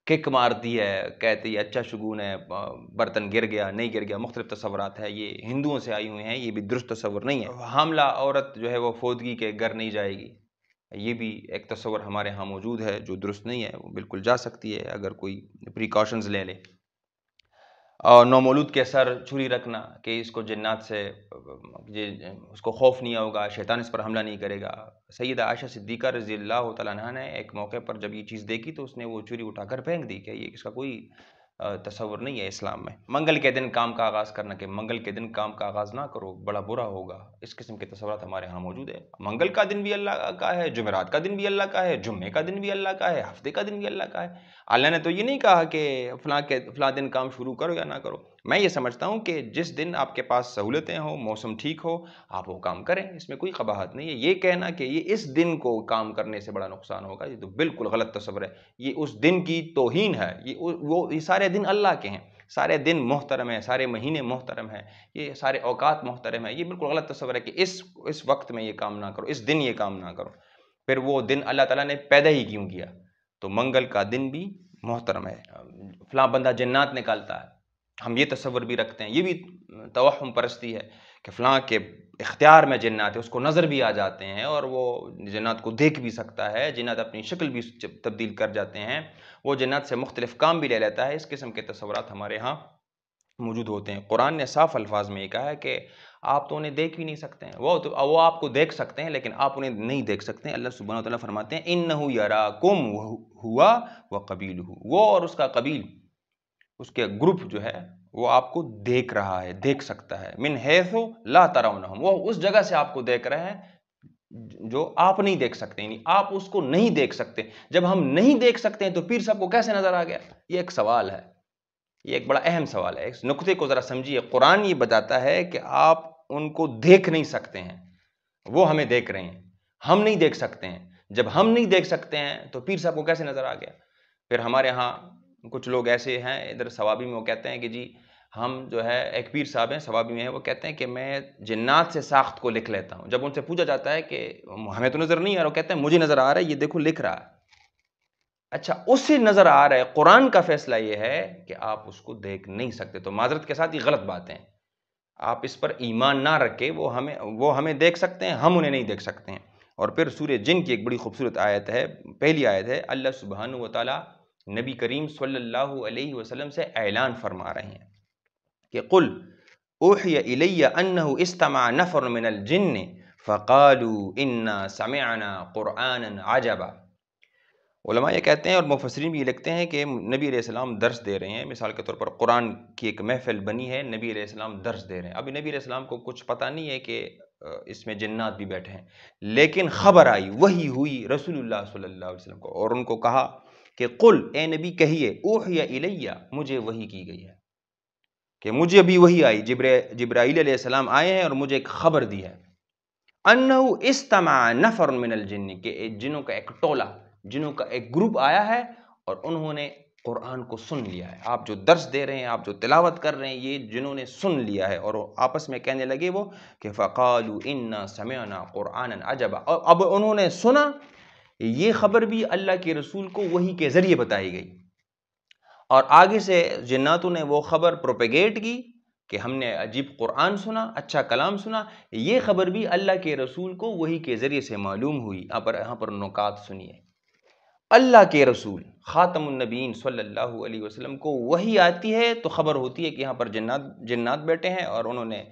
کک مارتی ہے، کہتی ہے اچھا شگون ہے، برتن گر گیا نہیں گر گیا، مختلف تصورات ہے، یہ ہندوؤں سے آئی ہوئی ہیں، یہ بھی درست تصور نہیں ہے۔ حاملہ عورت جو ہے وہ فوتگی کے گھر نہیں جائے گی، یہ بھی ایک تصور ہمارے ہاں موجود ہے جو درست نہیں ہے، وہ بالکل جا سکتی ہے اگر کوئی پریکاشنز لے لے۔ اور نومولود کے سر چھری رکھنا کہ اس کو جنات سے اس کو خوف نہیں ہوگا، شیطان اس پر حملہ نہیں کرے گا۔ سیدہ عائشہ صدیقہ رضی اللہ تعالیٰ عنہا نے ایک موقع پر جب یہ چیز دیکھی تو اس نے وہ چھری اٹھا کر پھینک دی کہ یہ اس کا کوئی تصور نہیں ہے اسلام میں۔ منگل کے دن کام کا آغاز کرنا کہ منگل کے دن کام کا آغاز نہ کرو، بڑا برا ہوگا، اس قسم کے تصورات ہمارے ہاں موجود ہے۔ منگل کا دن بھی اللہ کا ہے، جمعرات کا دن بھی اللہ کا ہے، جمعے کا دن بھی اللہ کا ہے، ہفتے کا دن بھی اللہ کا ہے۔ اللہ نے تو یہ نہیں کہا کہ فلاں دن کام شروع کرو یا نہ کرو۔ میں یہ سمجھتا ہوں کہ جس دن آپ کے پاس سہولتیں ہوں، موسم ٹھیک ہو، آپ وہ کام کریں، اس میں کوئی قباحت نہیں ہے۔ یہ کہنا کہ یہ اس دن کو کام کرنے سے بڑا نقصان ہوگا، یہ تو بالکل غلط تصور ہے، یہ اس دن کی توہین ہے۔ یہ سارے دن اللہ کے ہیں، سارے دن محترم ہیں، سارے مہینے محترم ہیں، یہ سارے اوقات محترم ہیں، یہ بالکل غلط تصور ہے کہ اس وقت میں یہ کام نہ کرو، اس دن یہ کام نہ کرو۔ پھر وہ دن اللہ تعالیٰ نے پیدا ہی کیوں کیا؟ تو منگل کا دن بھی محترم ہے۔ فلاں بندہ جنات نکالتا ہے، ہم یہ تصور بھی رکھتے ہیں، یہ بھی توہم پرستی ہے کہ فلاں کے اختیار میں جنات ہے، اس کو نظر بھی آ جاتے ہیں اور وہ جنات کو دیکھ بھی سکتا ہے، جنات اپنی شکل بھی تبدیل کر جاتے ہیں، وہ جنات سے مختلف کام بھی لے لیتا ہے، اس قسم کے تصورات ہمارے ہاں موجود ہوتے ہیں۔ قرآن نے صاف الفاظ میں یہ کہا ہے کہ آپ تو انہیں دیکھ بھی نہیں سکتے ہیں، وہ آپ کو دیکھ سکتے ہیں لیکن آپ انہیں نہیں دیکھ سکتے ہیں۔ اللہ سبحانہ وتعالیٰ فرماتے ہیں اِنَّهُ يَرَاكُمْ هُوَ وَقَبِيلُهُ، وہ اور اس کا قبیل، اس کے گروپ جو ہے وہ آپ کو دیکھ رہا ہے، دیکھ سکتا ہے۔ من حیث لا ترونہم، وہ اس جگہ سے آپ کو دیکھ رہے ہیں جو آپ نہیں دیکھ سکتے، یعنی آپ اس کو نہیں دیکھ سکتے۔ جب ہم نہیں دیکھ سکتے ہیں تو پیر صاحب کو کیسے نظر آ گیا؟ یہ ایک سوال ہے، یہ ایک بڑا اہم سوال ہے۔ اس نقطے کو ذرا سمجھیے۔ قرآن یہ بتاتا ہے کہ آپ ان کو دیکھ نہیں سکتے ہیں، وہ ہمیں دیکھ رہے ہیں، ہم نہیں دیکھ سکتے ہیں۔ جب ہم نہیں دیکھ سکتے ہیں تو پیر صاحب کو کیسے نظر آ گیا؟ پھر ہمارے ہاں کچھ لوگ ایسے ہیں ادھر ثوابی میں، وہ کہتے ہیں کہ جی ہم جو ہے، ایک پیر صاحب ہیں ثوابی میں ہیں، وہ کہتے ہیں کہ میں جنات سے ساخت کو لکھ لیتا ہوں۔ جب ان سے پوچھا جاتا ہے کہ ہمیں تو نظر نہیں آ رہا، وہ کہتے ہیں مجھے نظر آ رہا ہے، یہ دیکھو لکھ رہا ہے۔ اچھا، اس سے نظر آ رہا ہے، قرآن کا فیصلہ یہ ہے کہ آپ اس کو دیکھ نہیں سکتے، تو معذرت کے ساتھ یہ غلط باتیں ہیں، آپ اس پر ایمان نہ رکھے۔ وہ ہمیں دیکھ سکتے ہیں، ہم انہیں نہیں دیکھ سکتے ہیں۔ اور پھر سورہ جن کی ایک بڑی خوبصورت آیت ہے، پہلی آیت ہے، اللہ سبحانہ وتعالیٰ نبی کریم صلی اللہ علیہ وسلم سے اعلان فرما رہے ہیں کہ قل اوحی الی انہ استمع نفر من الجن فقالوا انا سمعنا قرآنا عجبا۔ علماء یہ کہتے ہیں اور مفسرین بھی یہ لکھتے ہیں کہ نبی علیہ السلام درس دے رہے ہیں، مثال کے طور پر قرآن کی ایک محفل بنی ہے، نبی علیہ السلام درس دے رہے ہیں۔ ابھی نبی علیہ السلام کو کچھ پتہ نہیں ہے کہ اس میں جنات بھی بیٹھے ہیں، لیکن خبر آئی، وحی ہوئی رسول اللہ صلی اللہ علیہ وسلم کو، اور ان کو کہا کہ قل، اے نبی کہیے، اوحی الیہ، مجھے وحی کی گئی ہے، کہ مجھے بھی وحی آئی، جبرائیل علیہ السلام آئے ہیں اور مجھے ایک خبر دی ہے، انہ استمع نفر من الجن، کہ جنوں کا ایک ٹولہ، جنوں کا ایک گروپ آیا ہے اور انہوں نے قرآن کو سن لیا ہے۔ آپ جو درس دے رہے ہیں، آپ جو تلاوت کر رہے ہیں، یہ جنہوں نے سن لیا ہے، اور آپس میں کہنے لگے وہ کہ فقالوا انا سمعنا قرآنا عجبا، اور اب انہوں نے سنا، یہ خبر بھی اللہ کے رسول کو وحی کے ذریعے بتائی گئی، اور آگے سے جناتوں نے وہ خبر پروپیگیٹ کی کہ ہم نے عجیب قرآن سنا، اچھا کلام سنا۔ یہ خبر بھی اللہ کے رسول کو وحی کے ذریعے سے معلوم ہوئی۔ یہاں پر نکات سنیے، اللہ کے رسول خاتم النبیین صلی اللہ علیہ وسلم کو وحی آتی ہے تو خبر ہوتی ہے کہ یہاں پر جنات بیٹھے ہیں اور انہوں نے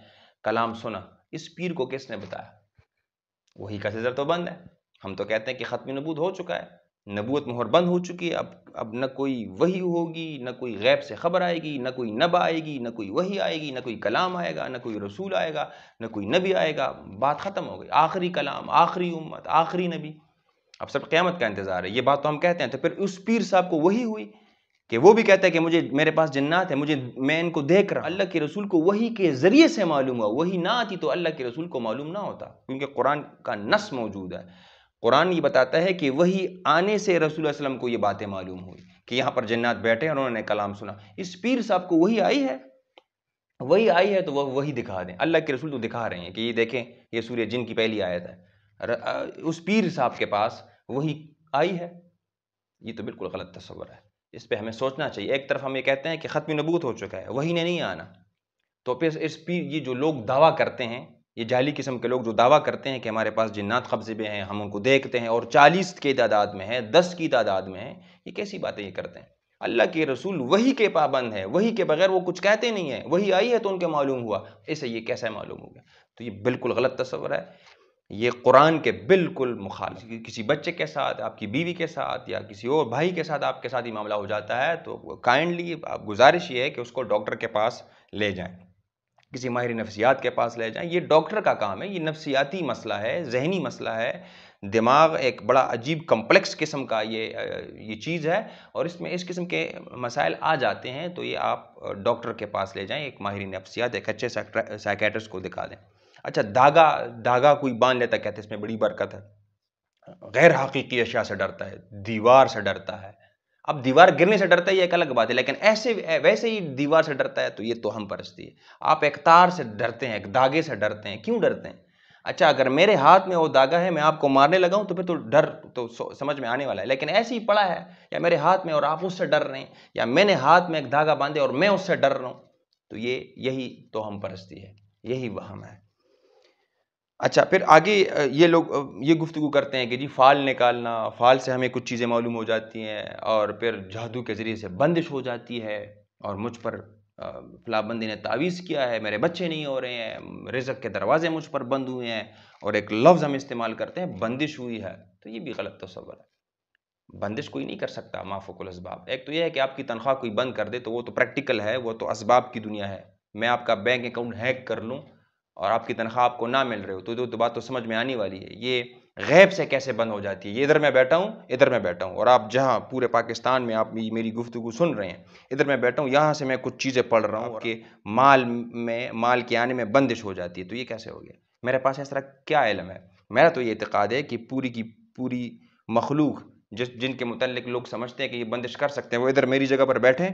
کلام سنا۔ اس پیر کو کس نے بتایا؟ وحی کا سلسلہ تو بند ہے، ہم تو کہتے ہیں کہ ختم نبوت ہو چکا ہے، نبوت مہر بند ہو چکی ہے، اب نہ کوئی وحی ہوگی، نہ کوئی غیب سے خبر آئے گی، نہ کوئی نبا آئے گی، نہ کوئی وحی آئے گی، نہ کوئی کلام آئے گا، نہ کوئی رسول آئے گا، نہ کوئی نبی آئے گا، بات ختم ہو گئی۔ آخری کلام، آخری امت، آخری نبی، اب سب قیامت کا انتظار ہے۔ یہ بات تو ہم کہتے ہیں، تو پھر اس پیر صاحب کو وحی ہوئی کہ وہ بھی کہتا ہے کہ میرے پاس جنات ہے، میں ان کو دیکھ رہا ہوں۔ اللہ کے رسول کو وحی کے ذریعے سے معلوم ہوا، وحی نہ آتی تو اللہ کے رسول کو معلوم نہ ہوتا، کیونکہ قرآن کا نص موجود ہے۔ قرآن یہ بتاتا ہے کہ وحی آنے سے رسول اللہ علیہ وسلم کو یہ باتیں معلوم ہوئی کہ یہاں پر جنات بیٹھے اور انہوں نے کلام سنا۔ اس پیر صاحب کو وحی آئی ہے، وحی آئی ہے تو وہ وحی دکھا دیں۔ اللہ کے رسول تو دکھا رہے ہیں کہ یہ دیکھیں، یہ سورہ جن کی پہلی آیت ہے، اس پیر صاحب کے پاس وحی آئی ہے۔ یہ تو بالکل غلط تصور ہے، اس پہ ہمیں سوچنا چاہیے۔ ایک طرف ہم یہ کہتے ہیں کہ ختم نبوت ہو چکا ہے، وحی نے نہیں آنا، تو پھر اس پیر، یہ جو لوگ دعویٰ کرتے ہیں، یہ جعلی قسم کے لوگ جو دعویٰ کرتے ہیں کہ ہمارے پاس جنات قبضے میں ہیں، ہم ان کو دیکھتے ہیں، اور 40 کی تعداد میں ہیں، 10 کی تعداد میں ہیں، یہ کیسی باتیں یہ کرتے ہیں؟ اللہ کے رسول وحی کے پابند ہے، وحی کے بغیر وہ کچھ کہتے نہیں ہیں، وحی آئی ہے تو ان کے معلوم ہوا، اسے یہ کیسے معلوم ہو گیا؟ تو یہ بالکل غلط تصور ہے، یہ قرآن کے بالکل مخالف۔ کسی بچے کے ساتھ، آپ کی بیوی کے ساتھ، یا کسی اور بھائی کے ساتھ آپ کے ساتھ یہ معاملہ ہو جاتا ہے تو کائنڈلی گزارش یہ ہے کہ اس کو ڈاکٹر کے پاس لے جائیں، کسی ماہر نفسیات کے پاس لے جائیں۔ یہ ڈاکٹر کا کام ہے، یہ نفسیاتی مسئلہ ہے، ذہنی مسئلہ ہے، دماغ ایک بڑا عجیب کمپلیکس قسم کا یہ چیز ہے، اور اس میں اس قسم کے مسائل آ جاتے ہیں تو یہ آپ ڈاکٹر کے پاس لے جائیں، ایک ماہر نفسیات، ایک اچھے سائیکیٹرسٹ کو دکھا دیں۔ اچھا، دھاگا کوئی باندھ لیتا، کہتے ہیں اس میں بڑی برکت ہے، غیر حقیقی اشیاء سے ڈرتا ہے، دیوار سے ڈرتا ہے۔ اب دیوار گرنے سے ڈرتا ہے یہ ایک الگ بات ہے، لیکن ویسے ہی دیوار سے ڈرتا ہے تو یہ توہم پرستی ہے۔ آپ ایک تار سے ڈرتے ہیں، ایک دھاگے سے ڈرتے ہیں، کیوں ڈرتے ہیں؟ اچھا، اگر میرے ہاتھ میں وہ دھاگا ہے، میں آپ کو مارنے لگا ہوں تو پھر تو ڈر تو سمجھ میں آنے والا ہے، لیکن ایسے ہی پڑا ہے، یا میرے ہاتھ میں اور آپ اس سے ڈر رہے ہیں، یا میں نے ہاتھ میں ایک دھاگا باندھے اور میں اس سے ڈر رہا ہوں، تو یہی توہم پرستی ہے، یہی وہم ہے۔ اچھا پھر آگے یہ لوگ یہ گفتگو کرتے ہیں کہ جی فال نکالنا، فال سے ہمیں کچھ چیزیں معلوم ہو جاتی ہیں، اور پھر جادو کے ذریعے سے بندش ہو جاتی ہے، اور مجھ پر فلاں بندی نے تعویذ کیا ہے، میرے بچے نہیں ہو رہے ہیں، رزق کے دروازے مجھ پر بند ہوئے ہیں، اور ایک لفظ ہم استعمال کرتے ہیں بندش ہوئی ہے، تو یہ بھی غلط تصور ہے۔ بندش کوئی نہیں کر سکتا ما فوق الاسباب۔ ایک تو یہ ہے کہ آپ کی تنخواہ کوئی بند کر دے تو وہ تو پریکٹیکل ہے، وہ تو اسباب کی دنیا ہے۔ میں آپ کا بینک اکاؤنٹ ہیک کر لوں اور آپ کی تنخواہ آپ کو نہ مل رہے ہو تو بات تو سمجھ میں آنے والی ہے۔ یہ غیب سے کیسے بند ہو جاتی ہے؟ یہ ادھر میں بیٹھا ہوں، ادھر میں بیٹھا ہوں، اور آپ جہاں پورے پاکستان میں آپ میری گفتگو سن رہے ہیں، ادھر میں بیٹھا ہوں، یہاں سے میں کچھ چیزیں پڑھ رہا ہوں کہ مال کے آنے میں بندش ہو جاتی ہے، تو یہ کیسے ہو گیا؟ میرے پاس اس طرح کیا علم ہے؟ میرا تو یہ اعتقاد ہے کہ پوری کی پوری مخلوق جن کے متعلق لوگ سمجھتے ہیں کہ یہ بندش کر سکتے ہیں، وہ ادھر میری جگہ پر بیٹھے،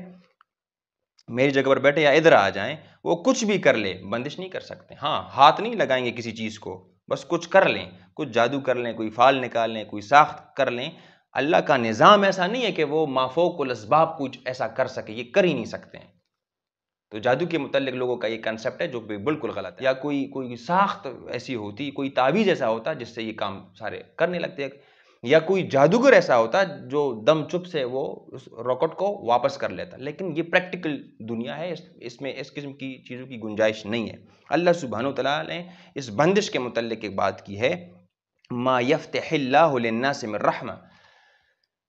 یا ادھر آ جائیں، وہ کچھ بھی کر لے، بندش نہیں کر سکتے۔ ہاں، ہاتھ نہیں لگائیں گے کسی چیز کو، بس کچھ کر لیں، کچھ جادو کر لیں، کوئی فال نکال لیں، کوئی ساخت کر لیں۔ اللہ کا نظام ایسا نہیں ہے کہ وہ مافوق الاسباب کچھ ایسا کر سکے، یہ کر ہی نہیں سکتے ہیں۔ تو جادو کے متعلق لوگوں کا یہ کنسپٹ ہے جو بالکل غلط ہے۔ یا کوئی ساخت ایسی ہوتی، کوئی تعویذ ایسا ہوتا جس سے یہ کام سارے کرنے لگتے ہیں، یا کوئی جادوگر ایسا ہوتا جو دم چپ سے وہ اس راکٹ کو واپس کر لیتا۔ لیکن یہ پریکٹیکل دنیا ہے، اس میں اس قسم کی چیزوں کی گنجائش نہیں ہے۔ اللہ سبحانہ وتعالیٰ نے اس بندش کے متعلق ایک بات کی ہے، ما یفتح اللہ للناس من رحمہ،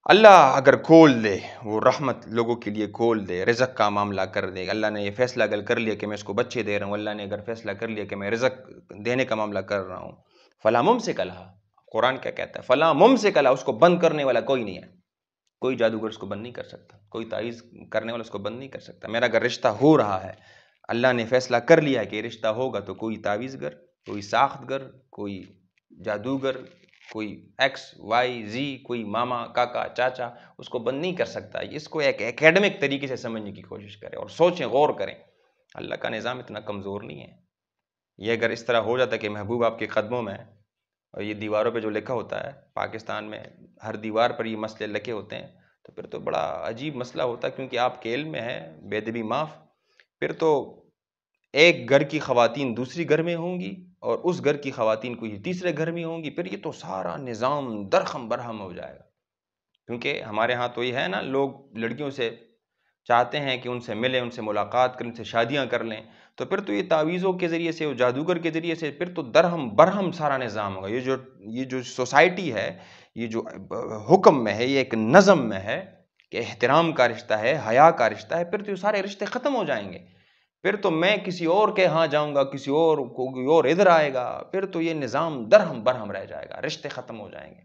اللہ اگر کھول دے، وہ رحمت لوگوں کے لیے کھول دے، رزق کا معاملہ کر دے، اللہ نے یہ فیصلہ اگر کر لیا کہ میں اس کو بچے دے رہا ہوں، اللہ نے اگر فیصلہ کر لیا کہ میں رزق دینے کا معاملہ کر رہا ہوں، فلا ممسک لہا، قرآن کیا کہتا ہے؟ فلا ممسک لہا، اس کو بند کرنے والا کوئی نہیں ہے۔ کوئی جادوگر اس کو بند نہیں کر سکتا، کوئی تعویذ کرنے والا اس کو بند نہیں کر سکتا۔ میرا اگر رشتہ ہو رہا ہے، اللہ نے فیصلہ کر لیا ہے کہ یہ رشتہ ہوگا، تو کوئی تعویذ گر، کوئی ساخت گر، کوئی جادوگر، کوئی ایکس وائی زی، کوئی ماما کاکا چاچا اس کو بند نہیں کر سکتا۔ اس کو ایک ایکیڈمک طریقے سے سمجھنے کی کوشش کریں اور سوچیں، غور کریں۔ اللہ کا نظام اتنا کمزور نہیں ہے۔ یہ اگر اس طرح ہو جاتا کہ محبوب آپ کے قدموں میں، اور یہ دیواروں پہ جو لکھا ہوتا ہے پاکستان میں ہر دیوار پر یہ مسئلے لکھے ہوتے ہیں، تو پھر تو بڑا عجیب مسئلہ ہوتا، کیونکہ آپ کے علم میں ہے، بے ادبی معاف، پھر تو ایک گھر کی خواتین دوسری گھر میں ہوں گی، اور اس گھر کی خواتین کوئی تیسرے گھر میں ہوں گی، پھر یہ تو سارا نظام درہم برہم ہو جائے گا۔ کیونکہ ہمارے ہاں تو یہ ہے نا، لوگ لڑکیوں سے چاہتے ہیں کہ ان سے ملیں، ان سے ملاقات کریں، ان سے شادیاں کر لیں، تو پھر تو یہ تعویذوں کے ذریعے سے، جادوگر کے ذریعے سے، پھر تو درہم برہم سارا نظام ہوگا۔ یہ جو سوسائٹی ہے، یہ جو حکم میں ہے، یہ ایک نظم میں ہے کہ احترام کا رشتہ ہے، حیا کا رشتہ ہے، پھر تو یہ سارے رشتے ختم ہو جائیں گے۔ پھر تو میں کسی اور کے ہاں جاؤں گا، کوئی اور ادھر آئے گا، پھر تو یہ نظام درہم برہم رہ جائے گا، رشتے ختم ہو جائیں گے۔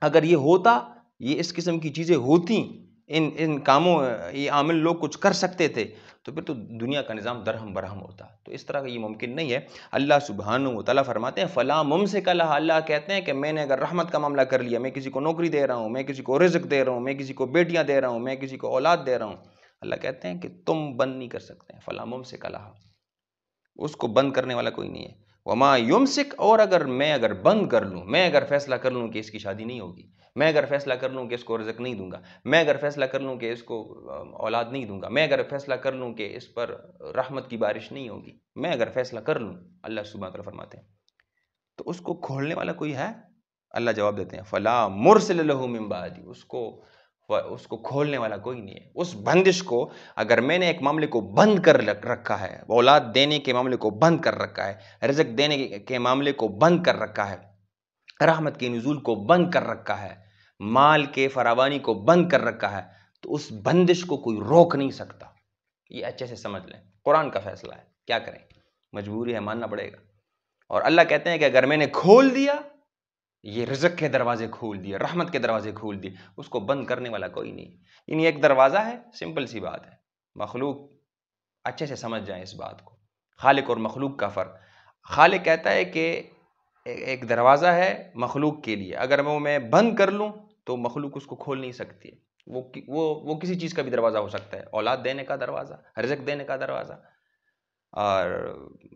اگر یہ ہوتا، یہ اس قسم کی چیزیں ہوتی، ان کاموں، یہ عامل لوگ کچھ کر سکتے تھے، تو پھر تو دنیا کا نظام درہم برہم ہوتا۔ تو اس طرح کا یہ ممکن نہیں ہے۔ اللہ سبحانہ و تعالیٰ فرماتے ہیں فلا ممسک لہا، اللہ کہتے ہیں کہ میں نے اگر رحمت کا معاملہ کر لیا، میں کسی کو نوکری دے رہا ہوں، میں کسی کو رزق دے رہا ہوں، میں کسی کو بیٹیاں دے رہا ہوں، میں کسی کو اولاد دے رہا ہوں، اللہ کہتے ہیں کہ تم بند نہیں کر سکتے ہیں، فلا ممسک لہا، اس کو بند کرنے والا کوئی نہیں ہے۔ وما یمسک، اور اگر بند کر لوں، میں اگر فیصلہ کر لوں کہ اس کی شادی نہیں ہوگی، میں اگر فیصلہ کر لوں کہ اس کو رزق نہیں دوں گا، میں اگر فیصلہ کر لوں کہ اس کو اولاد نہیں دوں گا، میں اگر فیصلہ کر لوں کہ اس پر رحمت کی بارش نہیں ہوگی، میں اگر فیصلہ کر لوں، اللہ سبحانہ وتعالیٰ فرماتے ہیں، تو اس کو کھولنے والا کوئی ہے؟ اللہ جواب دیتے ہیں فلا مرسل لہ من بعدی، اس کو کھولنے والا کوئی نہیں ہے۔ اس بندش کو، اگر میں نے ایک معاملے کو بند کر رکھا ہے، اولاد دینے کے معاملے کو بند کر رکھا ہے، رزق دینے کے معاملے کو بند کر رکھا ہے، رحمت کے نزول کو بند کر رکھا ہے، مال کے فراوانی کو بند کر رکھا ہے، تو اس بندش کو کوئی روک نہیں سکتا۔ یہ اچھے سے سمجھ لیں، قرآن کا فیصلہ ہے، کیا کریں، مجبوری ہے، ماننا پڑے گا۔ اور اللہ کہتے ہیں کہ اگر میں نے کھول دیا، یہ رزق کے دروازے کھول دیے، رحمت کے دروازے کھول دیے، اس کو بند کرنے والا کوئی نہیں۔ یعنی ایک دروازہ ہے، سمپل سی بات ہے، مخلوق اچھے سے سمجھ جائیں اس بات کو، خالق اور مخلوق کا فرق۔ خالق کہتا ہے کہ ایک دروازہ ہے مخلوق کے لیے، اگر وہ میں بند کر لوں تو مخلوق اس کو کھول نہیں سکتی ہے۔ وہ کسی چیز کا بھی دروازہ ہو سکتا ہے، اولاد دینے کا دروازہ، رزق دینے کا دروازہ، اور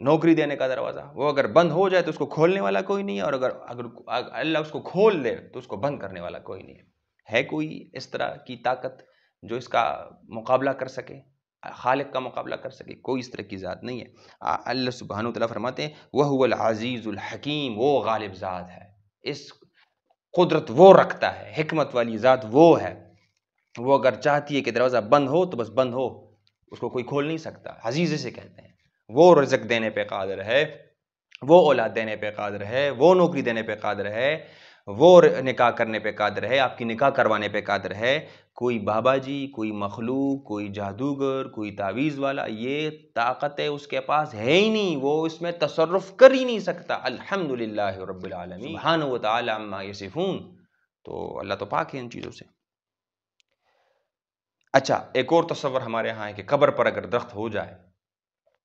نوکری دینے کا دروازہ، وہ اگر بند ہو جائے تو اس کو کھولنے والا کوئی نہیں ہے، اور اگر اللہ اس کو کھول دے تو اس کو بند کرنے والا کوئی نہیں ہے۔ ہے کوئی اس طرح کی طاقت جو اس کا مقابلہ کر سکے؟ خالق کا مقابلہ کر سکے، کوئی اس طرح کی ذات نہیں ہے۔ اللہ سبحانہ و تعالیٰ فرماتے ہیں وَهُوَ الْعَزِيزُ الْحَكِيمُ، وہ غالب ذات ہے، اس قدرت وہ رکھتا ہے، حکمت والی ذات وہ ہے، وہ اگر چاہتی ہے کہ دروازہ بند ہو تو بس بند ہو، اس کو کوئی کھول نہیں سکتا۔ عزیز سے کہتے ہیں، وہ رزق دینے پہ قادر ہے، وہ اولاد دینے پہ قادر ہے، وہ نوکری دینے پہ قادر ہے، وہ نکاح کرنے پہ قادر ہے، آپ کی نکاح کروانے پہ قادر ہے۔ کوئی بابا جی، کوئی مخلوق، کوئی جادوگر، کوئی تعویذ والا، یہ طاقت ہے اس کے پاس ہے ہی نہیں، وہ اس میں تصرف کر ہی نہیں سکتا۔ الحمدللہ رب العالمین سبحانہ و تعالی عما یصفون، تو اللہ تو پاک ہے ان چیزوں سے۔ اچھا، ایک اور تصور ہمارے ہاں ہے کہ قبر پر اگر درخت ہو جائے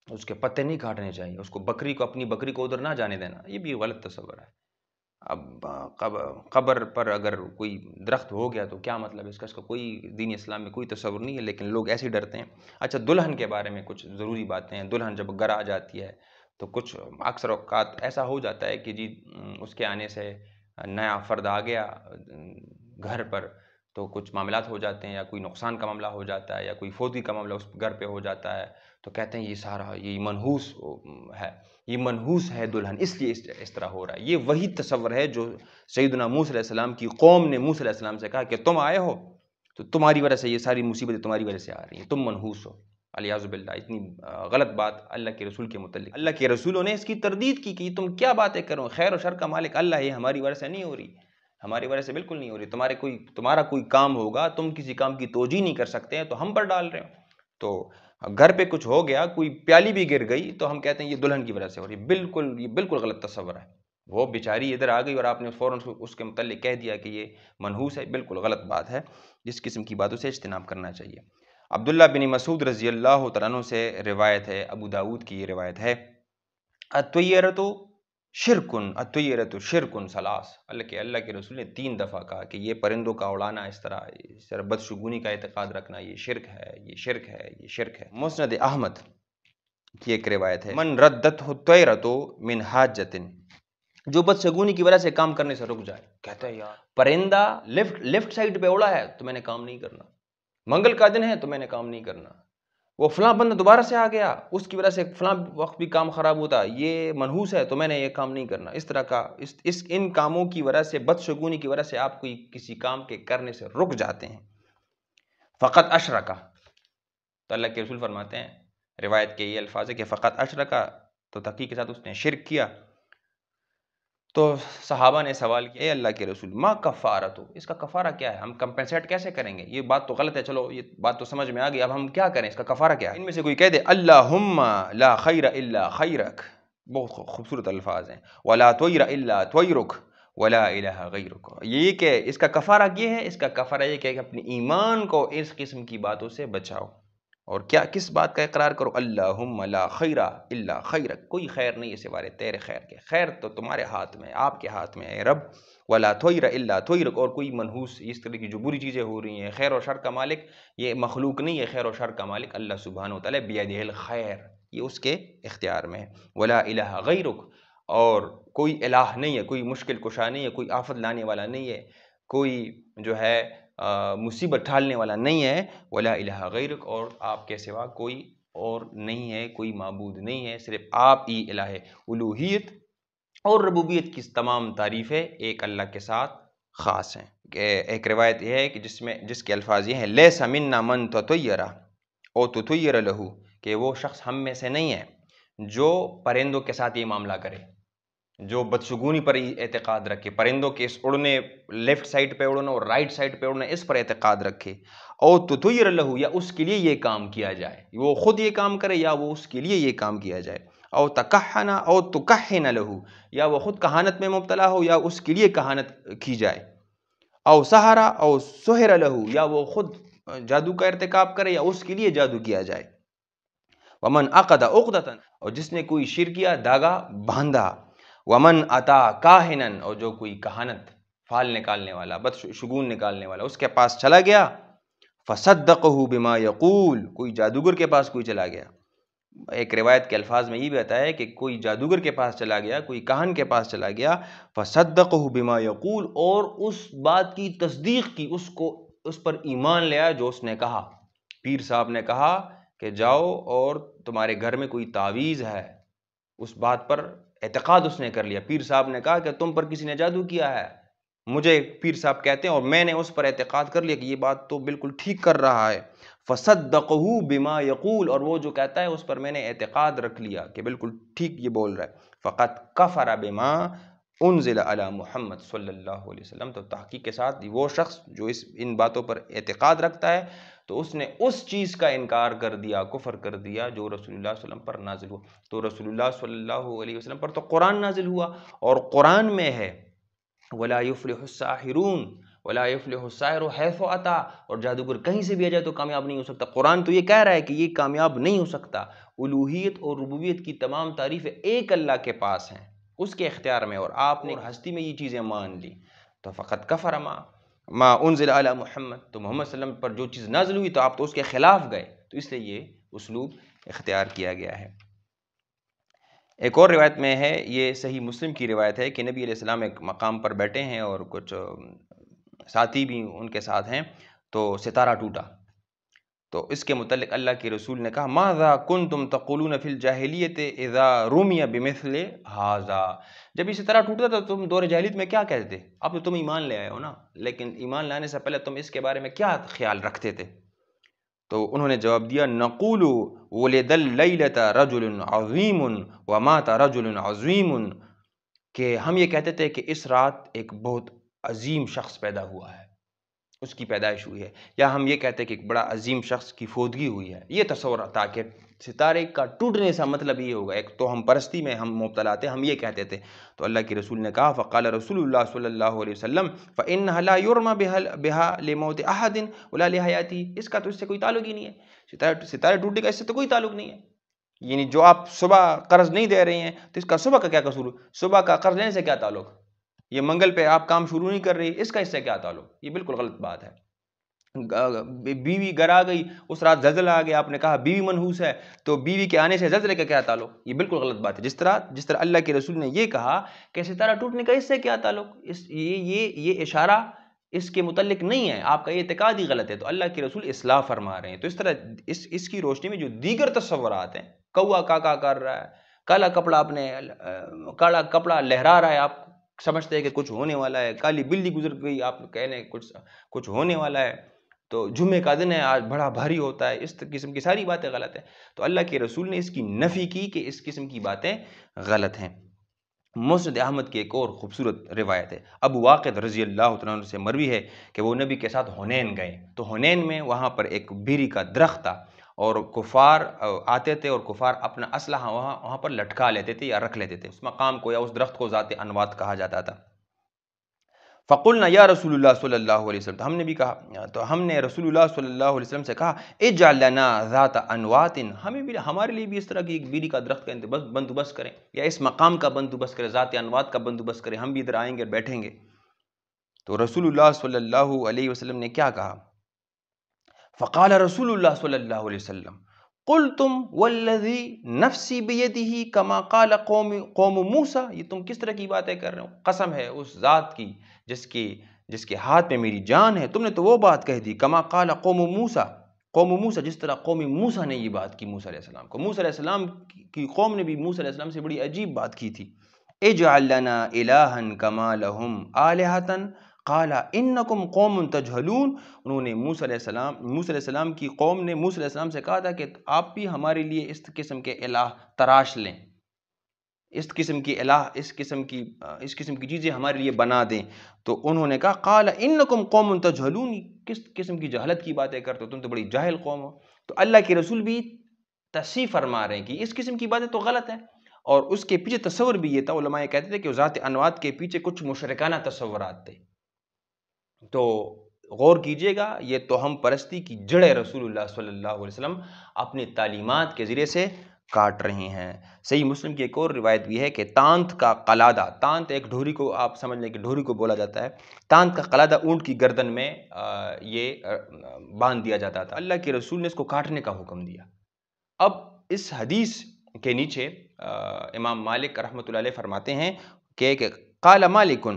اس کے پتے نہیں کاٹنے چاہیے، اس کو اپنی بکری کو ادھر نہ جانے دینا، یہ بھی غلط تصور ہے۔ اب قبر پر اگر کوئی درخت ہو گیا تو کیا مطلب ہے اس کا کوئی دین اسلام میں کوئی تصور نہیں ہے، لیکن لوگ ایسے ڈرتے ہیں۔ اچھا، دلہن کے بارے میں کچھ ضروری باتیں ہیں۔ دلہن جب گھر آ جاتی ہے تو کچھ اکثر اوقات ایسا ہو جاتا ہے کہ جی اس کے آنے سے نیا فرد آ گیا گھر پر تو کچھ معاملات ہو جاتے ہیں، یا کوئی نقصان کا معاملہ ہو جاتا ہے، یا کوئی فوتی کا معاملہ اس گھر پہ ہو جاتا ہے، تو کہتے ہیں یہ سارا یہ منحوس ہے، یہ منحوس ہے دلہن، اس لیے اس طرح ہو رہا ہے۔ یہ وہی تصور ہے جو سیدنا موسیٰ علیہ السلام کی قوم نے موسیٰ علیہ السلام سے کہا کہ تم آئے ہو تو تمہاری وجہ سے یہ ساری مصیبتیں تمہاری وجہ سے آ رہی ہیں، تم منحوس ہو۔ الیاذ باللہ، اتنی غلط بات اللہ کے رسول کے متعلق۔ اللہ کے رسولوں نے اس کی تردید کی کہ تم کیا باتیں کرو، خیر و شر کا مالک اللہ ہے، ہماری وجہ سے نہیں ہو رہی، ہماری وجہ سے بالکل نہیں ہو رہی، تمہارا کوئی کام ہوگا، تم کسی کام کی توجیہ نہیں کر سکتے ہیں تو ہم پر ڈال رہے ہو۔ تو گھر پہ کچھ ہو گیا، کوئی پیالی بھی گر گئی تو ہم کہتے ہیں یہ دلہن کی وجہ سے ہو رہی ہے، یہ بالکل غلط تصور ہے۔ وہ بیچاری ادھر آ گئی اور آپ نے فوراً اس کے متعلق کہہ دیا کہ یہ منحوس ہے، بالکل غلط بات ہے، جس قسم کی باتوں سے اجتناب کرنا چاہیے۔ عبداللہ بن مسعود رضی اللہ تعالیٰ عنہ سے روایت ہے، ابو داؤد کی یہ روایت ہے، الطیرۃ شرکن، الطیرۃ شرکن ثلاث، اللہ کے رسول نے 3 دفعہ کہا کہ یہ پرندوں کا اڑانا، اس طرح بدشگونی کا اعتقاد رکھنا، یہ شرک ہے، یہ شرک ہے، یہ شرک ہے۔ مسند احمد کی ایک روایت ہے، من ردتہ الطیرۃ من حاجۃ، جو بدشگونی کی وجہ سے کام کرنے سے رک جائے، کہتا ہے یار پرندہ لیفٹ سائڈ پہ اڑا ہے تو میں نے کام نہیں کرنا، منگل کا دن ہے تو میں نے کام نہیں کرنا، وہ فلاں بندہ دوبارہ سے آ گیا اس کی وجہ سے فلاں وقت بھی کام خراب ہوتا، یہ منحوس ہے تو میں نے یہ کام نہیں کرنا، اس طرح کا ان کاموں کی وجہ سے، بدشگونی کی وجہ سے آپ کوئی کسی کام کے کرنے سے رک جاتے ہیں، فقط اشرکا، تو اللہ کے رسول فرماتے ہیں، روایت کے یہ الفاظ ہے کہ فقط اشرکا، تو تحقیق کے ساتھ اس نے شرک کیا۔ تو صحابہ نے سوال کیا، اے اللہ کے رسول ما کفارتو، اس کا کفارہ کیا ہے، ہم کمپنسیٹ کیسے کریں گے، یہ بات تو غلط ہے، چلو یہ بات تو سمجھ میں آ گئی، اب ہم کیا کریں، اس کا کفارہ کیا ہے؟ ان میں سے کوئی کہہ دے اللہم لا خیر الا خیرک، بہت خوبصورت الفاظ ہیں، ولا طیر الا طیرک ولا الہ غیرک، یہ کہ اس کا کفارہ یہ ہے، اس کا کفارہ یہ کہ اپنے ایمان کو اس قسم کی باتوں سے بچاؤ، اور کیا کس بات کا اقرار کرو، اللہم لا خیر الا خیرک، کوئی خیر نہیں ہے سوائے تیرے خیر کے، خیر تو تمہارے ہاتھ میں، آپ کے ہاتھ میں اے رب، ولا طیر الا طیرک، اور کوئی منحوس اس طرح کی جو بری چیزیں ہو رہی ہیں، خیر و شر کا مالک یہ مخلوق نہیں ہے، خیر و شر کا مالک اللہ سبحانہ و تعالی، بیدہ الخیر، یہ اس کے اختیار میں ہے، ولا الہ غیرک، اور کوئی الہ نہیں ہے، کوئی مشکل کشا نہیں ہے، کوئی آفت لانے والا نہیں ہے، کوئی جو ہے مصیبت ٹھالنے والا نہیں ہے، ولا الہ غیرک، اور آپ کے سوا کوئی اور نہیں ہے، کوئی معبود نہیں ہے، صرف آپ ہی الہ ہے۔ الوہیت اور ربوبیت کی تمام تعریفیں ایک اللہ کے ساتھ خاص ہیں۔ ایک روایت یہ ہے کہ جس کے الفاظ یہ ہیں لیس منا من تطیر او تطیر لہو، کہ وہ شخص ہم میں سے نہیں ہے جو پرندوں کے ساتھ یہ معاملہ کرے، جو بدشگونی پر اعتقاد رکھے، پرندوں کے اس اڑنے، لیفٹ سائڈ پہ اڑنا اور رائٹ سائڈ پہ اڑنا، اس پر اعتقاد رکھے، او تطیر لہو، یا اس کے لیے یہ کام کیا جائے، وہ خود یہ کام کرے یا وہ اس کے لیے یہ کام کیا جائے، او تکہنا او تکہن لہو، یا وہ خود کہانت میں مبتلا ہو یا اس کے لیے کہانت کی جائے، او سحرا او سحر لہو، یا وہ خود جادو کا ارتکاب کرے یا اس کے لیے جادو کیا جائے، ومن عقد عقدۃ، اور جس نے کوئی شرکیہ داغا باندھا، ومن اتا کاہنن، اور جو کوئی کہانت، فال نکالنے والا، بدشگون نکالنے والا اس کے پاس چلا گیا، فصدقہ بما یقول، کوئی جادوگر کے پاس کوئی چلا گیا، ایک روایت کے الفاظ میں یہ بھی آتا ہے کہ کوئی جادوگر کے پاس چلا گیا، کوئی کاہن کے پاس چلا گیا، فصدقہ بما یقول، اور اس بات کی تصدیق کی، اس پر ایمان لیا جو اس نے کہا، پیر صاحب نے کہا کہ جاؤ اور تمہارے گھر میں کوئی تعویذ ہے، اس بات پر اعتقاد اس نے کر لیا۔ پیر صاحب نے کہا کہ تم پر کسی نے جادو کیا ہے، مجھے پیر صاحب کہتے ہیں اور میں نے اس پر اعتقاد کر لیا کہ یہ بات تو بالکل ٹھیک کر رہا ہے۔ فصدقہ بما یقول، اور وہ جو کہتا ہے اس پر میں نے اعتقاد رکھ لیا کہ بالکل ٹھیک یہ بول رہا ہے۔ فقط کفر بما انزل علی محمد صلی اللہ علیہ وسلم، تو تحقیق کے ساتھ وہ شخص جو ان باتوں پر اعتقاد رکھتا ہے تو اس نے اس چیز کا انکار کر دیا، کفر کر دیا جو رسول اللہ صلی اللہ علیہ وسلم پر نازل ہوا۔ تو رسول اللہ صلی اللہ علیہ وسلم پر تو قرآن نازل ہوا، اور قرآن میں ہے وَلَا يُفْلِحُ السَّاحِرُونَ وَلَا يُفْلِحُ السَّاحِرُ حَيْثُ أَتَىٰ، اور جادوگر کہیں سے بھی آ جائے تو کامیاب نہیں ہو سکتا۔ قرآن تو یہ کہہ رہا ہے کہ یہ کامیاب نہیں ہو سکتا۔ الوہیت اور ربوبیت کی تمام تعریفیں ایک اللہ کے پاس ہیں، اس کے اختیار میں، اور آپ نے ہستی میں یہ چیزیں مان لی تو فقط کفر ما انزل علی محمد، تو محمد صلی اللہ علیہ وسلم پر جو چیز نازل ہوئی تو آپ تو اس کے خلاف گئے، تو اس لیے یہ اسلوب اختیار کیا گیا ہے۔ ایک اور روایت میں ہے، یہ صحیح مسلم کی روایت ہے کہ نبی علیہ السلام ایک مقام پر بیٹھے ہیں اور کچھ ساتھی بھی ان کے ساتھ ہیں، تو ستارہ ٹوٹا، تو اس کے متعلق اللہ کے رسول نے کہا ماذا کنتم تقولون فی الجاہلیت اذا رمی بمثل ھذا، جب یہ ستارہ ٹوٹا تھا تم دور جاہلیت میں کیا کہتے تھے؟ اب تو تم ایمان لے آئے ہو نا، لیکن ایمان لانے سے پہلے تم اس کے بارے میں کیا خیال رکھتے تھے؟ تو انہوں نے جواب دیا نقول ولد اللیلۃ رجل عظیم ومات رجل عظیم، کہ ہم یہ کہتے تھے کہ اس رات ایک بہت عظیم شخص پیدا ہوا ہے، اس کی پیدائش ہوئی ہے، یا ہم یہ کہتے ہیں کہ ایک بڑا عظیم شخص کی فوتگی ہوئی ہے۔ یہ تصور تھا کہ ستارے کا ٹوٹنے سے مطلب یہ ہوگا، ایک تو ہم پرستی میں ہم مبتلا تھے، ہم یہ کہتے تھے۔ تو اللہ کے رسول نے کہا فقال رسول اللہ صلی اللہ علیہ وسلم فإنها لا يرمى بها لموت احد ولا لحیاته، اس کا تو اس سے کوئی تعلق ہی نہیں ہے، ستارے ٹوٹنے کا اس سے تو کوئی تعلق نہیں ہے۔ یعنی جو آپ صبح قرض نہیں دے رہے ہیں تو اس کا صبح کا کیا قصور؟ صبح کا قرض لینے سے کیا تعلق؟ یہ منگل پہ آپ کام شروع نہیں کر رہی، اس کا اس سے کیا تعلق؟ یہ بالکل غلط بات ہے۔ بیوی گھر آ گئی، اس رات زلزلہ آ گیا، آپ نے کہا بیوی منحوس ہے، تو بیوی کے آنے سے زلزلے کا کیا تعلق؟ یہ بالکل غلط بات ہے۔ جس طرح اللہ کے رسول نے یہ کہا کہ ستارہ ٹوٹنے کا اس سے کیا تعلق، یہ اشارہ اس کے متعلق نہیں ہے، آپ کا یہ اعتقاد ہی غلط ہے، تو اللہ کے رسول اصلاح فرما رہے ہیں۔ تو اس طرح اس کی روشنی میں جو دیگر تصورات ہیں، کوا کاکا کر رہا ہے، کالا کپڑا لہرا رہا ہے، آپ سمجھتے ہیں کہ کچھ ہونے والا ہے، کالی بلی گزر گئی، آپ کہنے کچھ ہونے والا ہے، تو جمعے کا دن ہے آج بڑا بھاری ہوتا ہے، اس قسم کی ساری باتیں غلط ہیں۔ تو اللہ کے رسول نے اس کی نفی کی کہ اس قسم کی باتیں غلط ہیں۔ مسند احمد کی ایک اور خوبصورت روایت ہے، ابو واقد رضی اللہ عنہ سے مروی ہے کہ وہ نبی کے ساتھ حنین گئے، تو حنین میں وہاں پر ایک بیری کا درخت تھا، اور کفار آتے تھے اور کفار اپنا اسلحہ وہاں پر لٹکا لیتے تھے یا رکھ لیتے تھے، اس مقام کو یا اس درخت کو ذات انوات کہا جاتا تھا۔ فقلنا یا رسول اللہ صلی اللہ علیہ وسلم، تو ہم نے بھی کہا، تو ہم نے رسول اللہ صلی اللہ علیہ وسلم سے کہا اجعل لنا ذات انوات، ہمارے لیے بھی اس طرح کی ایک بیری کا درخت کا بندوبست کریں، یا اس مقام کا بندوبست کریں، ذات انوات کا بندوبست کریں، ہم بھی ادھر آئیں گے اور بیٹھیں گے۔ تو رسول اللہ صلی اللہ علیہ وسلم نے کیا کہا؟ فقال رسول اللہ صلی اللہ علیہ وسلم قلتم والذی نفسی بیدہ کما قال قوم موسیٰ، یہ تم کس طرح کی باتیں کر رہے ہو؟ قسم ہے اس ذات کی جس کے ہاتھ میں میری جان ہے، تم نے تو وہ بات کہہ دی کما قال قوم موسیٰ، جس طرح قوم موسیٰ نے یہ بات کی موسیٰ علیہ السلام کو۔ موسیٰ علیہ السلام کی قوم نے بھی موسیٰ علیہ السلام سے بڑی عجیب بات کی تھی۔ اجعل لنا الہا کما لہم آلہۃ قال انکم قوم تجہلون، انہوں نے موسیٰ علیہ السلام کی قوم نے موسیٰ علیہ السلام سے کہا تھا کہ آپ بھی ہمارے لیے اس قسم کے الہ تراش لیں، اس قسم کی چیزیں ہمارے لیے بنا دیں۔ تو انہوں نے کہا قال انکم قوم تجہلون، کس قسم کی جہالت کی باتیں کرتے ہو، تم تو بڑی جاہل قوم ہو۔ تو اللہ کے رسول بھی تصحیح فرما رہے ہیں کہ اس قسم کی باتیں تو غلط ہیں، اور اس کے پیچھے تصور بھی یہ تھا، علماء یہ کہتے تھے کہ ذات انوات کے پیچھے کچھ مشرکانہ تصورات تھے۔ تو غور کیجئے گا، یہ توہم پرستی کی جڑیں رسول اللہ صلی اللہ علیہ وسلم اپنی تعلیمات کے ذریعے سے کاٹ رہے ہیں۔ صحیح مسلم کی ایک اور روایت بھی ہے کہ تانت کا قلادہ، تانت ایک ڈھوری کو آپ سمجھ لیں کہ ڈھوری کو بولا جاتا ہے، تانت کا قلادہ اونٹ کی گردن میں یہ باندھ دیا جاتا تھا، اللہ کے رسول نے اس کو کاٹنے کا حکم دیا۔ اب اس حدیث کے نیچے امام مالک رحمۃ اللہ علیہ فرماتے ہیں کہ قال مالک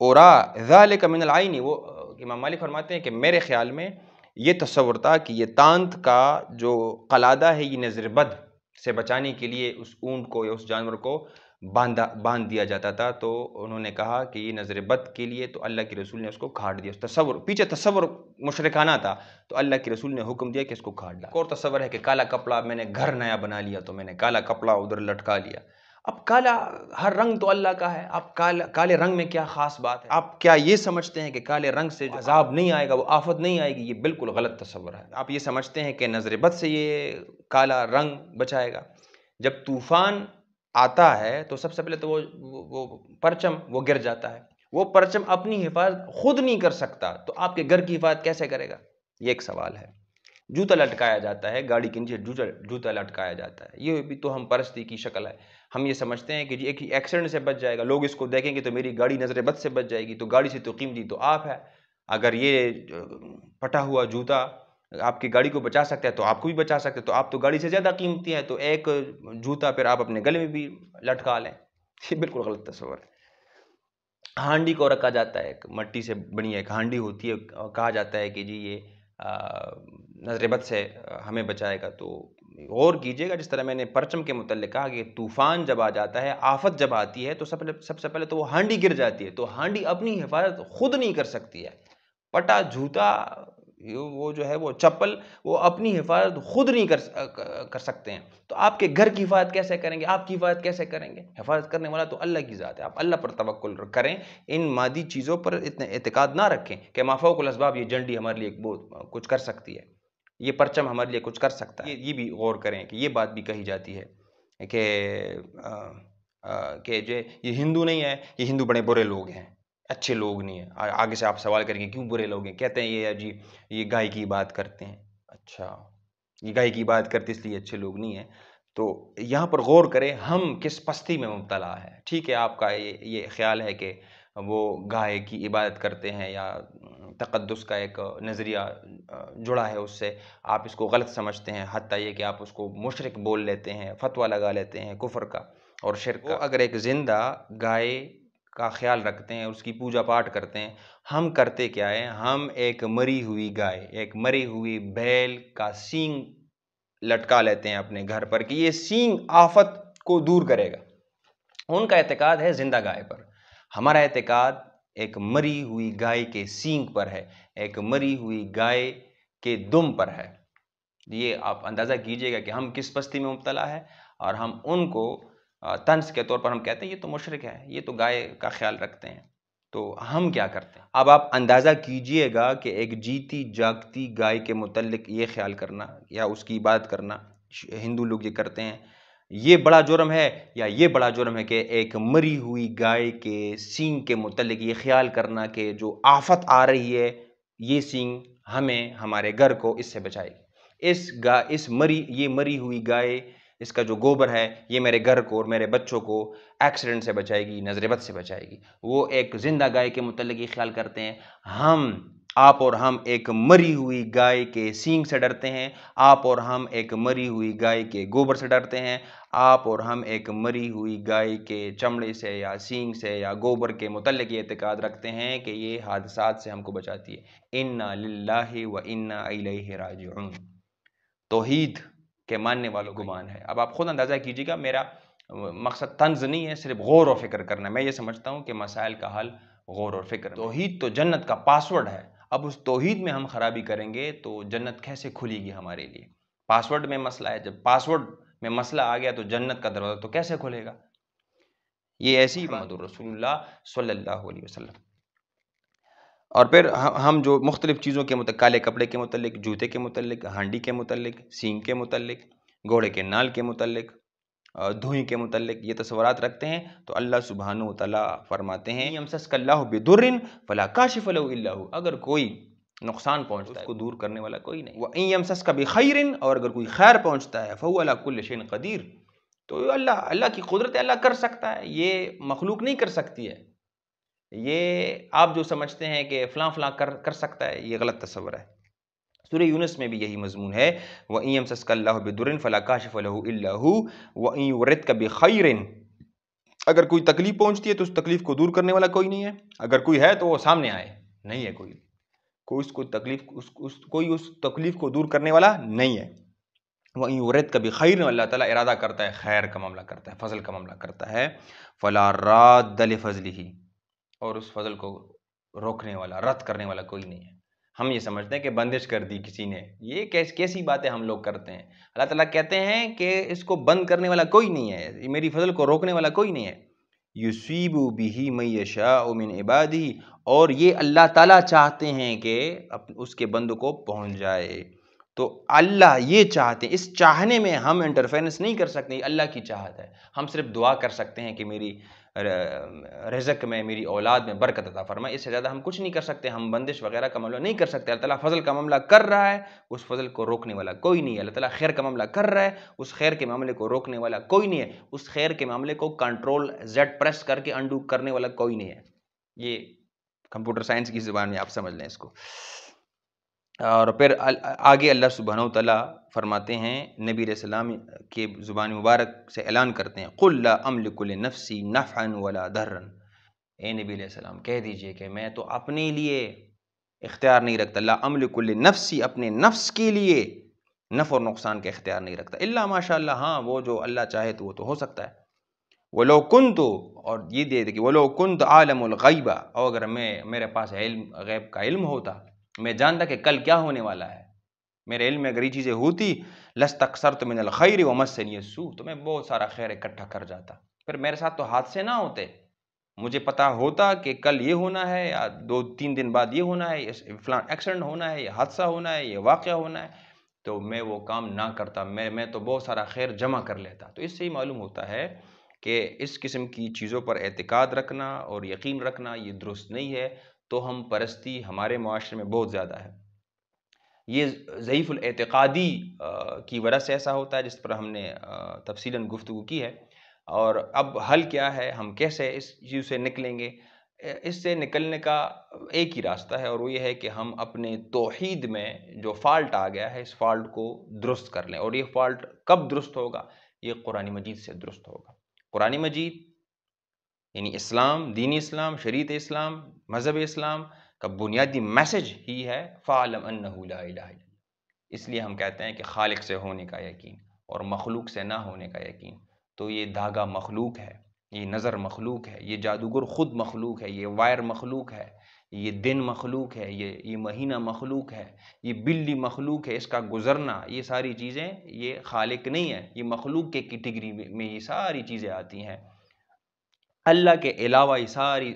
اورا ذالک من العین، وہ امام مالک فرماتے ہیں کہ میرے خیال میں یہ تصور تھا کہ یہ تانت کا جو قلادہ ہے یہ نظر بد سے بچانے کے لیے اس اونٹ کو یا اس جانور کو باندھ دیا جاتا تھا، تو انہوں نے کہا کہ یہ نظر بد کے لیے، تو اللہ کے رسول نے اس کو کاٹ دیا. پیچھے تصور مشرکانہ تھا، تو اللہ کے رسول نے حکم دیا کہ اس کو کاٹ ڈال. اور تصور ہے کہ کالا کپڑا میں نے گھر نیا بنا لیا، تو میں نے کالا کپڑا ادھر لٹکا لیا. اب کالا ہر رنگ تو اللہ کا ہے، اب کالے رنگ میں کیا خاص بات ہے؟ آپ کیا یہ سمجھتے ہیں کہ کالے رنگ سے جو عذاب نہیں آئے گا، وہ آفت نہیں آئے گی؟ یہ بالکل غلط تصور ہے. آپ یہ سمجھتے ہیں کہ نظر بد سے یہ کالا رنگ بچائے گا. جب طوفان آتا ہے تو سب سے پہلے تو وہ پرچم وہ گر جاتا ہے. وہ پرچم اپنی حفاظت خود نہیں کر سکتا، تو آپ کے گھر کی حفاظت کیسے کرے گا؟ یہ ایک سوال ہے. جوتا لٹکایا جاتا ہے، گاڑی کے نیچے جوتا لٹکایا جاتا ہے، یہ بھی تو ہم پرستی کی شکل ہے. ہم یہ سمجھتے ہیں کہ جی ایک ایکسیڈنٹ سے بچ جائے گا، لوگ اس کو دیکھیں گے تو میری گاڑی نظر بد سے بچ جائے گی، تو گاڑی سے تو قیمتی تو آپ ہے. اگر یہ پھٹا ہوا جوتا آپ کی گاڑی کو بچا سکتا ہے تو آپ کو بھی بچا سکتا ہے، تو آپ تو گاڑی سے زیادہ قیمتی ہے، تو ایک جوتا پھر آپ اپنے گلے میں بھی لٹکا لیں. یہ بالکل غلط تصور ہے. ہانڈی کو رکھا جاتا ہے، ایک مٹی سے بنی ایک ہانڈی ہوتی ہے، کہا جاتا ہے کہ جی یہ نظر بد سے ہمیں بچائے گا. تو غور کیجئے گا، جس طرح میں نے پرچم کے متعلق کہا کہ طوفان جب آ جاتا ہے، آفت جب آتی ہے، تو سب سے پہلے تو وہ ہانڈی گر جاتی ہے، تو ہانڈی اپنی حفاظت خود نہیں کر سکتی ہے. پٹا جوتا وہ جو ہے وہ چپل وہ اپنی حفاظت خود نہیں کر سکتے ہیں، تو آپ کے گھر کی حفاظت کیسے کریں گے؟ آپ کی حفاظت کیسے کریں گے؟ حفاظت کرنے والا تو اللہ کی ذات ہے. آپ اللہ پر توکل کریں، ان مادی چیزوں پر اتنے اعتقاد نہ رکھیں کہ ما فوق الاسباب یہ جنڈی ہمارے لیے بہت کچھ کر سکتی ہے، یہ پرچم ہمارے لیے کچھ کر سکتا ہے. یہ بھی غور کریں کہ یہ بات بھی کہی جاتی ہے کہ جو یہ ہندو نہیں ہے، یہ ہندو بڑے برے لوگ ہیں، اچھے لوگ نہیں ہیں. آگے سے آپ سوال کریں گے کیوں برے لوگ ہیں؟ کہتے ہیں یہ جی یہ گائے کی بات کرتے ہیں. اچھا، یہ گائے کی بات کرتے اس لیے اچھے لوگ نہیں ہیں. تو یہاں پر غور کریں ہم کس پستی میں مبتلا ہے. ٹھیک ہے، آپ کا یہ خیال ہے کہ وہ گائے کی عبادت کرتے ہیں یا تقدس کا ایک نظریہ جڑا ہے اس سے، آپ اس کو غلط سمجھتے ہیں، حتیٰ یہ کہ آپ اس کو مشرک بول لیتے ہیں، فتویٰ لگا لیتے ہیں کفر کا اور شرک کا. اگر ایک زندہ گائے کا خیال رکھتے ہیں، اس کی پوجا پاٹ کرتے ہیں، ہم کرتے کیا ہے؟ ہم ایک مری ہوئی گائے، ایک مری ہوئی بیل کا سینگ لٹکا لیتے ہیں اپنے گھر پر کہ یہ سینگ آفت کو دور کرے گا. ان کا اعتقاد ہے زندہ گائے پر، ہمارا اعتقاد ایک مری ہوئی گائے کے سینگ پر ہے، ایک مری ہوئی گائے کے دم پر ہے. یہ آپ اندازہ کیجئے گا کہ ہم کس پستی میں مبتلا ہے، اور ہم ان کو طنز کے طور پر ہم کہتے ہیں یہ تو مشرک ہے، یہ تو گائے کا خیال رکھتے ہیں. تو ہم کیا کرتے ہیں؟ اب آپ اندازہ کیجئے گا کہ ایک جیتی جاگتی گائے کے متعلق یہ خیال کرنا یا اس کی عبادت کرنا، ہندو لوگ یہ کرتے ہیں، یہ بڑا جرم ہے یا یہ بڑا جرم ہے کہ ایک مری ہوئی گائے کے سینگ کے متعلق یہ خیال کرنا کہ جو آفت آ رہی ہے یہ سینگ ہمیں ہمارے گھر کو اس سے بچائے گی. یہ مری ہوئی گائے، اس کا جو گوبر ہے یہ میرے گھر کو اور میرے بچوں کو ایکسیڈنٹ سے بچائے گی، نظر بد سے بچائے گی. وہ ایک زندہ گائے کے متعلق یہ خیال کرتے ہیں. آپ اور ہم ایک مری ہوئی گائے کے سینگ سے ڈرتے ہیں، آپ اور ہم ایک مری ہوئی گائے کے گوبر سے ڈرتے ہیں، آپ اور ہم ایک مری ہوئی گائے کے چمڑے سے یا سینگ سے یا گوبر کے متعلق یہ اعتقاد رکھتے ہیں کہ یہ حادثات سے ہم کو بچاتی ہے. انا للہ و انا الیہ راجعون. توحید کے ماننے والوں گمان ہے. اب آپ خود اندازہ کیجیے گا، میرا مقصد طنز نہیں ہے، صرف غور و فکر کرنا. میں یہ سمجھتا ہوں کہ مسائل کا حل غور اور فکر. توحید تو جنت کا پاسورڈ ہے. اب اس توحید میں ہم خرابی کریں گے تو جنت کیسے کھلے گی ہمارے لیے؟ پاسورڈ میں مسئلہ ہے، جب پاسورڈ میں مسئلہ آ گیا تو جنت کا دروازہ تو کیسے کھلے گا؟ یہ ایسی محمد رسول اللہ صلی اللہ علیہ وسلم. اور پھر ہم جو مختلف چیزوں کے متعلق، کالے کپڑے کے متعلق، جوتے کے متعلق، ہانڈی کے متعلق، سینگ کے متعلق، گھوڑے کے نال کے متعلق، دھوئیں کے متعلق یہ تصورات رکھتے ہیں، تو اللہ سبحانہ وتعالیٰ فرماتے ہیں یمسسک اللہ بضر فلا کاشف له الا هو. اگر کوئی نقصان پہنچتا ہے اس کو دور کرنے والا کوئی نہیں. وَإِن يَمْسَسْكَ بِخَيْرٍ، اور اگر کوئی خیر پہنچتا ہے فَهُوَ عَلَى كُلِّ شَيْءٍ قَدِيرٌ، تو اللہ کی قدرت ہے، اللہ کر سکتا ہے، یہ مخلوق نہیں کر سکتی ہے. یہ آپ جو سمجھتے ہیں کہ فلاں فلاں کر سکتا ہے، یہ غلط تصور ہے. سورہ یونس میں بھی یہی مضمون ہے، وَإِن يَمْسَسْكَ اللَّهُ بِضُرٍّ فَلَا كَاشِفَ لَهُ إِلَّا هُوَ وَإِن يُرِدْكَ بِخَيْرٍ، اگر کوئی تکلیف پہنچتی ہے تو اس تکلیف کو دور کرنے والا کوئی نہیں ہے. اگر کوئی ہے تو وہ سامنے آئے، نہیں ہے کوئی. کوئی اس تکلیف کو دور کرنے والا نہیں ہے۔ وہ یورد کبھی خیر، اللہ تعالیٰ ارادہ کرتا ہے خیر کا معاملہ کرتا ہے، فضل کا معاملہ کرتا ہے، فلا راد لفضلہ، اور اس فضل کو روکنے والا، رد کرنے والا کوئی نہیں ہے۔ ہم یہ سمجھتے ہیں کہ بندش کر دی کسی نے، یہ کیسی باتیں ہم لوگ کرتے ہیں۔ اللہ تعالیٰ کہتے ہیں کہ اس کو بند کرنے والا کوئی نہیں ہے، میری فضل کو روکنے والا کوئی نہیں ہے۔ یصیب بہ من یشاء من عبادہ، اور یہ اللہ تعالیٰ چاہتے ہیں کہ اس کے بندوں کو پہنچ جائے، تو اللہ یہ چاہتے ہیں، اس چاہنے میں ہم انٹرفیرنس نہیں کر سکتے، اللہ کی چاہت ہے۔ ہم صرف دعا کر سکتے ہیں کہ میری رزق میں، میری اولاد میں برکت عطا فرمائے، اس سے زیادہ ہم کچھ نہیں کر سکتے، ہم بندش وغیرہ کا معاملہ نہیں کر سکتے۔ اللہ تعالیٰ فضل کا معاملہ کر رہا ہے، اس فضل کو روکنے والا کوئی نہیں ہے۔ اللہ تعالیٰ خیر کا معاملہ کر رہا ہے، اس خیر کے معاملے کو روکنے والا کوئی نہیں ہے، اس خیر کے معاملے کو کنٹرول زیڈ پریس کر کے انڈو کرنے والا کوئی نہیں ہے۔ یہ کمپیوٹر سائنس کی زبان میں آپ سمجھ لیں اس کو۔ اور پھر آگے اللہ سبحانہ و تعالیٰ فرماتے ہیں، نبی علیہ السلام کے زبان مبارک سے اعلان کرتے ہیں، قُلْ لَا أَمْلِكُ لِنَفْسِي نَفْعًا وَلَا ضَرًّا، اے نبی علیہ السلام کہہ دیجئے کہ میں تو اپنے لیے اختیار نہیں رکھتا، لا املک لنفسی، اپنے نفس کے لیے نفع اور نقصان کا اختیار نہیں رکھتا، الا ماشاء اللہ، ہاں وہ جو اللہ چاہے تو وہ تو ہو سکتا ہے۔ وَلَوْ كُنْتُ، اور یہ دے دے کہ وَلَوْ كُنْتُ عَالَمُ الْغَيْبَ، اور اگر میرے پاس غیب کا علم ہوتا، میں جانتا کہ کل کیا ہونے والا ہے، میرے علم میں اگر یہ چیزیں ہوتی، لَاسْتَكْثَرْتُ مِنَ الْخَيْرِ وَمَسَّنِيَ السُّوءُ، تو میں بہت سارا خیر اکٹھا کر جاتا، پھر میرے ساتھ تو حادثے نہ ہوتے، مجھے پتا ہوتا کہ کل یہ ہونا ہے یا 2-3 دن بعد یہ ہونا ہے، فلاں ایکسیڈنٹ ہونا ہے، یہ حادثہ ہونا ہے، یہ واقعہ ہونا ہے، تو میں وہ کام نہ کرتا، میں تو بہت سارا خیر جمع کر لیتا۔ تو اس سے ہی معلوم ہوتا ہے کہ اس قسم کی چیزوں پر اعتقاد رکھنا اور یقین رکھنا یہ درست نہیں ہے، تو ہم پرستی ہمارے معاشرے میں بہت زیادہ ہے۔ یہ ضعیف الاعتقادی کی وجہ سے ایسا ہوتا ہے، جس پر ہم نے تفصیلاً گفتگو کی ہے۔ اور اب حل کیا ہے، ہم کیسے اس چیز سے نکلیں گے؟ اس سے نکلنے کا ایک ہی راستہ ہے، اور وہ یہ ہے کہ ہم اپنے توحید میں جو فالٹ آ گیا ہے، اس فالٹ کو درست کر لیں۔ اور یہ فالٹ کب درست ہوگا؟ یہ قرآن مجید سے درست ہوگا۔ قرآن مجید یعنی اسلام، دین اسلام، شریعت اسلام، مذہب اسلام کا بنیادی میسج ہی ہے فَاعْلَمْ أَنَّهُ لَا إِلَٰهَ إِلَّا اللَّهُ۔ اس لیے ہم کہتے ہیں کہ خالق سے ہونے کا یقین اور مخلوق سے نہ ہونے کا یقین۔ تو یہ دھاگا مخلوق ہے، یہ نظر مخلوق ہے، یہ جادوگر خود مخلوق ہے، یہ وائر مخلوق ہے، یہ دن مخلوق ہے، یہ مہینہ مخلوق ہے، یہ بلی مخلوق ہے، اس کا گزرنا، یہ ساری چیزیں یہ خالق نہیں ہے، یہ مخلوق کے کیٹیگری میں یہ ساری چیزیں آتی ہیں۔ اللہ کے علاوہ یہ ساری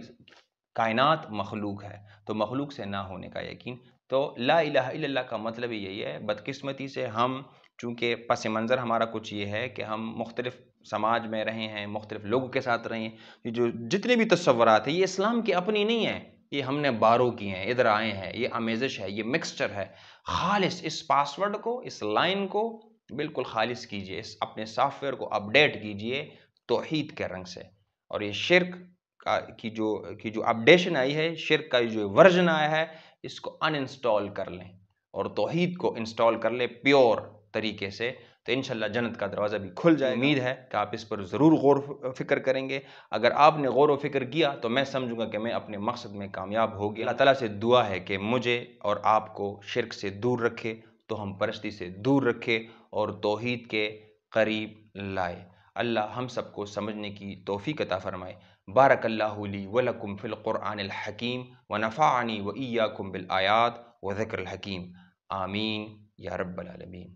کائنات مخلوق ہے، تو مخلوق سے نہ ہونے کا یقین۔ تو لا الہ الا اللہ کا مطلب یہی ہے۔ بدقسمتی سے ہم چونکہ پس منظر ہمارا کچھ یہ ہے کہ ہم مختلف سماج میں رہے ہیں، مختلف لوگوں کے ساتھ رہے ہیں، یہ جو جتنے بھی تصورات ہیں یہ اسلام کی اپنی نہیں ہیں، یہ ہم نے بارو کی ہیں، ادھر آئے ہیں، یہ آمیزش ہے، یہ مکسچر ہے۔ خالص اس پاسورڈ کو، اس لائن کو بالکل خالص کیجئے، اس اپنے سافٹ ویئر کو اپڈیٹ کیجئے توحید کے رنگ سے۔ اور یہ شرک کی جو اپڈیشن آئی ہے، شرک کا جو ورژن آیا ہے، اس کو ان انسٹال کر لیں اور توحید کو انسٹال کر لیں پیور طریقے سے، تو انشاءاللہ جنت کا دروازہ بھی کھل جائے گا۔ امید ہے کہ آپ اس پر ضرور غور و فکر کریں گے۔ اگر آپ نے غور و فکر کیا تو میں سمجھوں گا کہ میں اپنے مقصد میں کامیاب ہو گیا۔ اللہ تعالیٰ سے دعا ہے کہ مجھے اور آپ کو شرک سے دور رکھے، تو ہم پرستی سے دور رکھے اور توحید کے قریب لائے۔ اللہ ہم سب کو سمجھنے کی توفیق عطا فرمائے۔ بارک اللہ لی ولکم فی القرآن الحکیم ونفعنی وإیاکم بالآیات وذکر الحکیم، آمین یا رب العالمین۔